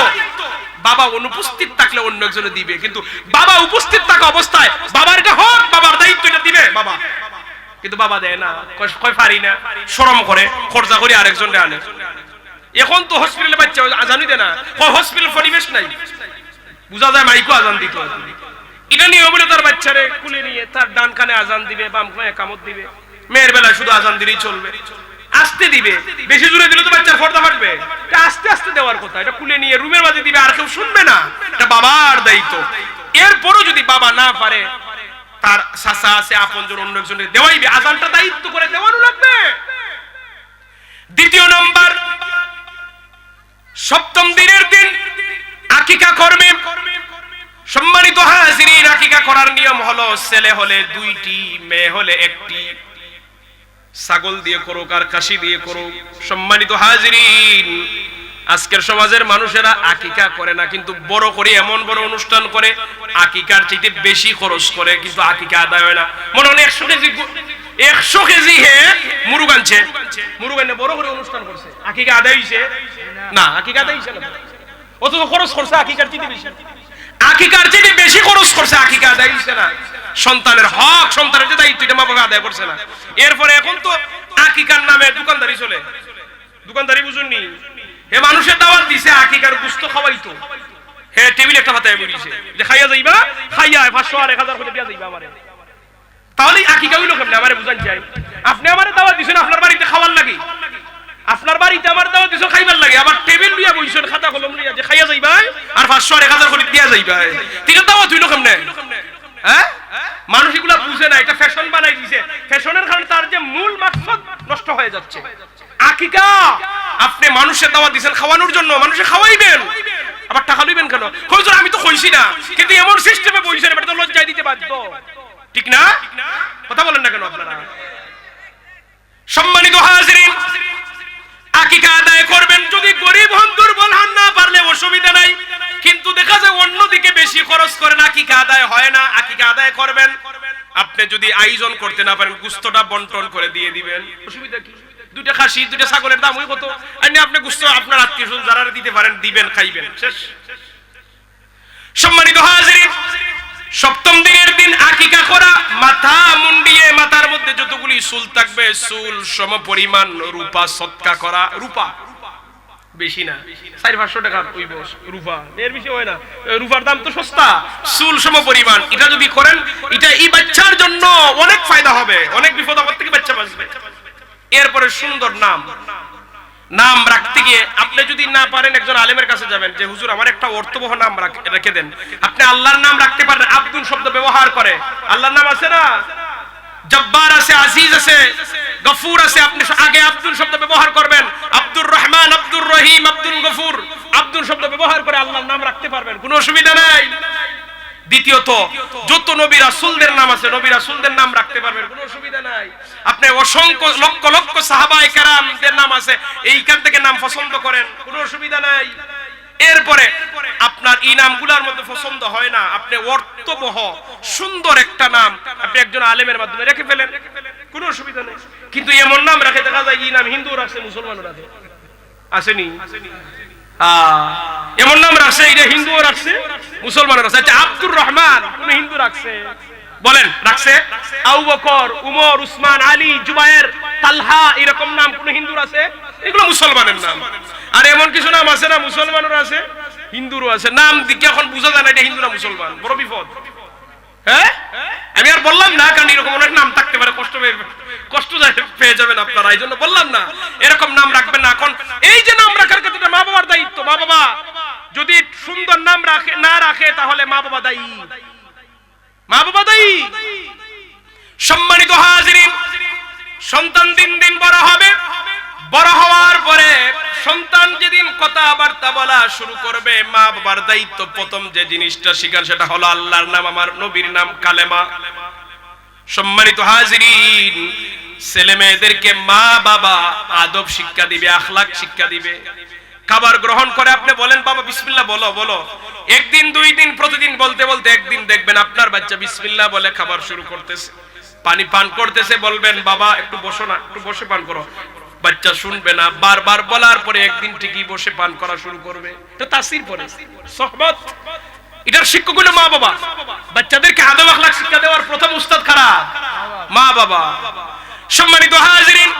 বাবা অনুপস্থিত থাকলে অন্য একজনে দিবে, কিন্তু বাবা উপস্থিত থাকা অবস্থায় বাবার এটা হোক, বাবার দায়িত্ব এটা দিবে বাবা, কিন্তু বাবা দেয় না, কয় পারি না, শরম করে, খরচা করে আরেকজন আনে। এখন তো হসপিটালে বাচ্চা আজানই দেয় না, হসপিটাল পরিবেশ নাই, বুঝা যায় মাইকো আজান দিত। এটা নিয়ে বলে তার বাচ্চারে কুলে নিয়ে তার ডান কানে আজান দিবে, বাম কানে কামত দিবে। মেয়ের বেলায় শুধু আজান দিলেই চলবে, আস্তে দিবে, বেশি জোরে দিলে তো বাচ্চার পর্দা ফাটবে। এটা আস্তে আস্তে দেওয়ার কথা, এটা কুলে নিয়ে রুমের মাঝে দিবে, আর কেউ শুনবে না। এটা বাবার দায়িত্ব। এরপরও যদি বাবা না পারে, তার চাচা আছে, আপনজন, অন্য একজনের দেওয়াইবে। আজানটা দায়িত্ব করে দেওয়ানো লাগবে। দ্বিতীয় নম্বর, সপ্তম দিনের দিন আকিকা করবে। সম্মানিত হাজিরিন, আকিকা করার নিয়ম হলো, ছেলে হলে 2টি, মেয়ে হলে 1টি। ছাগল দিয়ে করুক আর কাশি দিয়ে করুক। সম্মানিত হাজিরিন, আজকের সমাজের মানুষেরা আকিকা করে না, কিন্তু বড় করে এমন বড় অনুষ্ঠান করে, আকিকার চাইতে বেশি খরচ করে, কিন্তু আকিকা আদায় হয় না। মনে হয় 100 কেজি মুরগ আনছে, মুরগ এনে বড় করে অনুষ্ঠান করছে, আকিকা আদায় হইছে না? আকিকা আদায় হইছে না, অথচ খরচ করছে আকিকার চাইতে বেশি। আকিকার চাইতে বেশি খরচ করছে, আকিকা আদায় হইছে না। সন্তানের হক, সন্তানের যে দায়িত্ব, এটা মা বাবা আদায় করছে না। এরপরে এখন তো আকিকার নামে দোকানদারি চলে। দোকানদারি বুঝুননি? হে মানুষের দাওয়াত দিছে, আকিকার গোশত খাওয়াইতো, হে টেবিল একটা হাতে বলিছে যে খাইয়া যাইবা, খাইয়া 500 আর 1000 করে দিয়া যাইবা আমারে। তাহলে আকিকা হইলো কেমনে? আমারে বুঝান চাই। আপনি আমারে দাওয়াত দিছেন আপনার বাড়িতে খাওয়ার লাগি, আপনার বাড়িতে আমার দাওয়াত দিছেন খাইবার লাগে, আবার টেবিল লইয়া বইছেন, খাতা কলম লইয়া যে খাইয়া যাইবা আর 500 আর 1000 করে দিয়া যাইবা। ঠিক আছে, দাওয়াত হইলো কেমনে? হ্যাঁ, মানুষ এগুলা বুঝে না, এটা ফ্যাশন বানাই দিয়েছে। ফ্যাশনের কারণে তার যে মূল মাকসাদ নষ্ট হয়ে যাচ্ছে। আকিকা আপনি মানুষের দাওয়াত দিবেন খাওয়ানোর জন্য, মানুষে খাওয়াইবেন, আবার টাকা লইবেন কেন? হুজুর আমি তো কইছি না, কিন্তু এমন সিস্টেমে বইছেন, এটা তো লজ্জা দিতে বাধ্য। ঠিক না? কথা বলেন না কেন আপনারা? সম্মানিত হাজিরিন, আকিকা আদায় করবেন। যদি গরিব হন, দুর্বল হন, না পারলে অসুবিধা নাই, কিন্তু দেখা যায় অন্যদিকে বেশি খরচ করেন, আকিকা আদায় হয় না। আকিকা আদায় করবেন। আপনি যদি আয়োজন করতে না পারেন, গোশতটা বন্টন করে দিয়ে দিবেন, অসুবিধা কি? 2টা খাসি, 2টা ছাগলের দাম ওই কত, আর আপনি গোশত আপনার আত্মীয়স্বজন যারা দিতে পারেন দিবেন, খাইবেন, শেষ। সম্মানিত হাজিরিন, সপ্তম দিনের দিন আকিকা করা, মাথা মুন্ডিয়ে মাথার মধ্যে যতগুলি চুল থাকবে, চুল সম পরিমাণ রূপা সৎকা করা। রূপা বেশি না, 400-500 টাকা হইব রূপা, এর বেশি হয় না। রূপার দাম তো সস্তা, চুল সম পরিমাণ। এটা যদি করেন, এটা এই বাচ্চার জন্য অনেক ফায়দা হবে, অনেক বিপদ আপদ থেকে বাচ্চা বাঁচবে। এরপরে সুন্দর নাম, নাম রাখতে গিয়ে আপনি যদি না পারেন, একজন আলেমের কাছে যাবেন যে হুজুর আমার একটা অর্থবহ নাম রেখে দেন। আপনি আল্লাহর নাম রাখতে পারেন, আব্দুল শব্দ ব্যবহার করে। আল্লাহর নাম আছে না, জব্বার আছে, আজিজ আছে, গফুর আছে, আপনি আগে আব্দুল শব্দ ব্যবহার করবেন। আব্দুর রহমান, আব্দুর রহিম, আব্দুল গফুর, আব্দুল শব্দ ব্যবহার করে আল্লাহর নাম রাখতে পারবেন, কোনো অসুবিধা নাই। দ্বিতীয়ত, যত নবী রাসূলদের নাম আছে, নবী রাসূলদের নাম রাখতে পারবেন, কোনো অসুবিধা নাই। আপনি অসংখ্য লক্ষ লক্ষ সাহাবায়ে কেরামদের নাম আছে, এইখান থেকে নাম পছন্দ করেন, কোনো অসুবিধা নাই। এরপরে আপনার এই নামগুলোর মধ্যে পছন্দ হয় না, আপনি অর্থবহ সুন্দর একটা নাম আপনি একজন আলেমের মাধ্যমে রেখে ফেলেন, কোনো অসুবিধা নেই। কিন্তু এমন নাম রাখে দেখা যায় এই নাম হিন্দু রাখছে, মুসলমানও রাখে, আসেনি? এমন নাম রাখছে, এটা হিন্দুও রাখছে, মুসলমানও রাখছে। আচ্ছা, আব্দুর রহমান কোন হিন্দু রাখছে? বলেন, রাখছে? আবু বকর, উমর, উসমান, আলী, জুবায়ের, তালহা, এরকম নাম কোন হিন্দু আছে? এগুলো মুসলমানের নাম। আর এমন কিছু নাম আছে না, মুসলমানেরও আছে, হিন্দুরও আছে। নাম দিকে এখন বোঝা যায় না এটা হিন্দু না মুসলমান, বড় বিপদ। হ্যাঁ, আমি আর বললাম না, কারণ এরকম অনেক নাম থাকতে পারে, কষ্ট পেয়ে যাবেন আপনারা, এই জন্য বললাম না এরকম নাম রাখবেন না। এখন এই যে নাম রাখার ক্ষেত্রে মা বাবার দায়িত্ব। মা বাবা যদি সুন্দর নাম না রাখে, তাহলে মা বাবা দায়ী, মা বাবা দায়ী। সম্মানিত হাজিরিন, সন্তান দিন দিন বড় হবে। বড় হওয়ার পরে সন্তান যেদিন কথাবার্তা বলা শুরু করবে, মা বাবার দায়িত্ব প্রথম যে জিনিসটা শিখান সেটা হলো আল্লাহর নাম, আমার নবীর নাম, কালেমা। সম্মানিত হাজিরিন, ছেলে মেয়েদেরকে মা বাবা আদব শিক্ষা দিবে, আখলাক শিক্ষা দিবে। খাবার গ্রহণ করে আপনি বলেন বাবা বিসমিল্লাহ বলো বলো, একদিন দুই দিন প্রতিদিন বলতে বলতে একদিন দেখবেন আপনার বাচ্চা বিসমিল্লাহ বলে খাবার শুরু করতেছে। পানি পান করতেছে, বলবেন বাবা একটু বসো না, একটু বসে পান করো। বাচ্চা শুনবে না, বারবার বলার পরে একদিন ঠিকই বসে পান করা শুরু করবে। এটা তাসির পড়ে, সোহবত। এটার শিক্ষক হলো মা বাবা। বাচ্চাদেরকে আদব আখলাক শিক্ষা দেওয়ার প্রথম উস্তাদ কারা? মা বাবা। সম্মানিত হাজিরিন,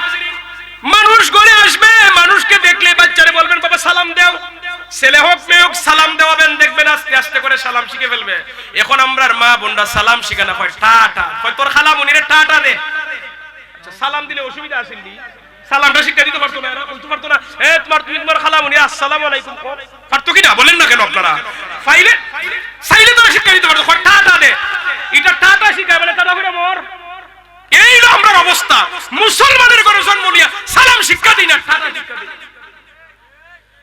মানুষ ঘরে আসবে, মানুষকে দেখলে বাচ্চারে বলবেন বাবা সালাম দাও। ছেলে হোক মেয়ে হোক সালাম দেওয়াবেন, দেখবেন আস্তে আস্তে করে সালাম শিখে ফেলবে। এখন আমরার মা বোনরা সালাম শিখে না, কয় টাটা, কয় তোর খালামুনিরে টাটা দে। আচ্ছা, সালাম দিলে অসুবিধা আসেনি? সালামটা শিক্ষা দিতে পারতো না, এরা বলতে পারতো না তুমি তোমার খালামুনি আসসালামু আলাইকুম পারতো কিনা? বলেন না কেন আপনারা? ফাইলে সাইলে তো শিক্ষা দিতে পারতো, কয় টাটা দে। এটা টাটা শিখায় বলে টাটা করে মর। এই হলো আমরার অবস্থা। মুসলমানের ঘরে জন্ম নিয়ে সালাম শিক্ষা দিই না, টাটা শিক্ষা দিই।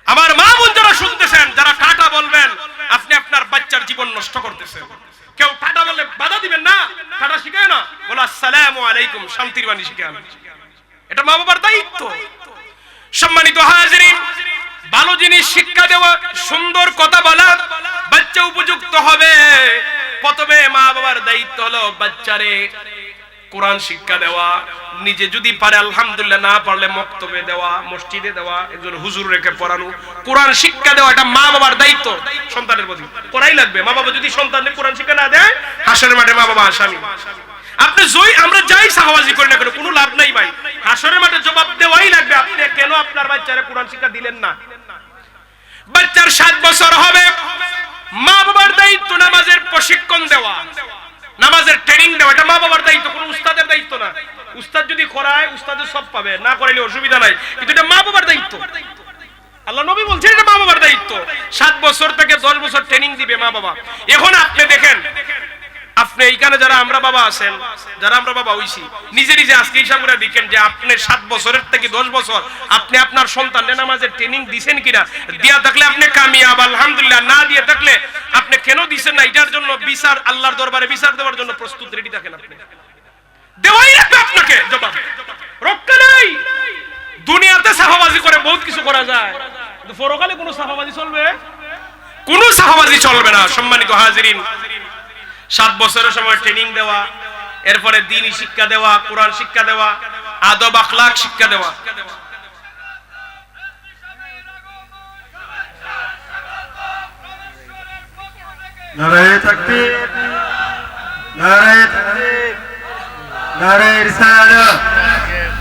আমার মা বোন যারা শুনতেছেন, যারা টাটা বলবেন, আপনি আপনার বাচ্চার জীবন নষ্ট করতেছেন। কেউ টাটা বললে বাধা দিবেন না, টাটা শিখায় না, বলো আসসালামু আলাইকুম, শান্তির বাণী শিখান। এটা মা বাবার দায়িত্ব। সম্মানিত হাজিরিন, ভালো জিনিস শিক্ষা দেওয়া, সুন্দর কথা বলা, বাচ্চা উপযুক্ত হবে। প্রথমে মা বাবার দায়িত্ব হলো বাচ্চারে কোরআন শিক্ষা দেওয়া। নিজে যদি পারে আলহামদুলিল্লাহ, না পারলে মক্তবে দেওয়া, মসজিদে দেওয়া, একজন হুজুর রেখে পড়ানো, কোরআন শিক্ষা দেওয়া, এটা মা বাবার দায়িত্ব। সন্তানের প্রতি করাই লাগবে। মা বাবা যদি সন্তানকে কোরআন শিক্ষা না দেয়, হাসরের মাঠে মা বাবা আসামি। আপনি আমরা যাই সাহাবাজি করি না কেন, কোনো লাভ নাই ভাই। হাসরের মাঠে জবাব দেওয়াই লাগবে, আপনি কেন আপনার বাচ্চারে কোরআন শিক্ষা দিলেন না। বাচ্চার 7 বছর হবে, মা বাবার দায়িত্ব নামাজের প্রশিক্ষণ দেওয়া, নামাজের ট্রেনিং দেওয়া। এটা মা বাবার দায়িত্ব, কোনো উস্তাদের দায়িত্ব না। উস্তাদ যদি করায় উস্তাদের সব পাবে, না করাইলে অসুবিধা নাই, কিন্তু এটা মা বাবার দায়িত্ব। আল্লাহ নবী বলছেন এটা মা বাবার দায়িত্ব। 7 বছর থেকে 10 বছর ট্রেনিং দিবে মা বাবা। এখন আপনি দেখেন, আপনি এইখানে যারা আমরা বাবা আছেন, যারা আমরা বাবা হইছি, নিজে নিজে আজকে হিসাব করে দেখেন যে আপনি 7 বছরের থেকে 10 বছর আপনি আপনার সন্তানের নামাজের ট্রেনিং দিবেন কিনা। দিয়া থাকলে আপনি কামিয়াব আলহামদুলিল্লাহ, না দিয়ে থাকলে আপনি কেন দিবেন না, এটার জন্য বিচার, আল্লাহর দরবারে বিচার দেওয়ার জন্য প্রস্তুত রেডি থাকেন। আপনি দেওয়াই লাগবে আপনাকে জবাব, রক্ষা নাই। দুনিয়াতে সাহাবাজি করে বহুত কিছু করা যায়, কিন্তু পরকালে কোনো সাহাবাজি চলবে? কোনো সাহাবাজি চলবে না। সম্মানিত হাজিরিন, 7 বছরের সময় ট্রেনিং দেওয়া, এরপরে দ্বীনি শিক্ষা দেওয়া, কোরআন শিক্ষা দেওয়া, আদব আখলাক শিক্ষা দেওয়া। নারায়ে তাকবীর, নারায়ে তাকবীর, নারায়ে রিসালাত।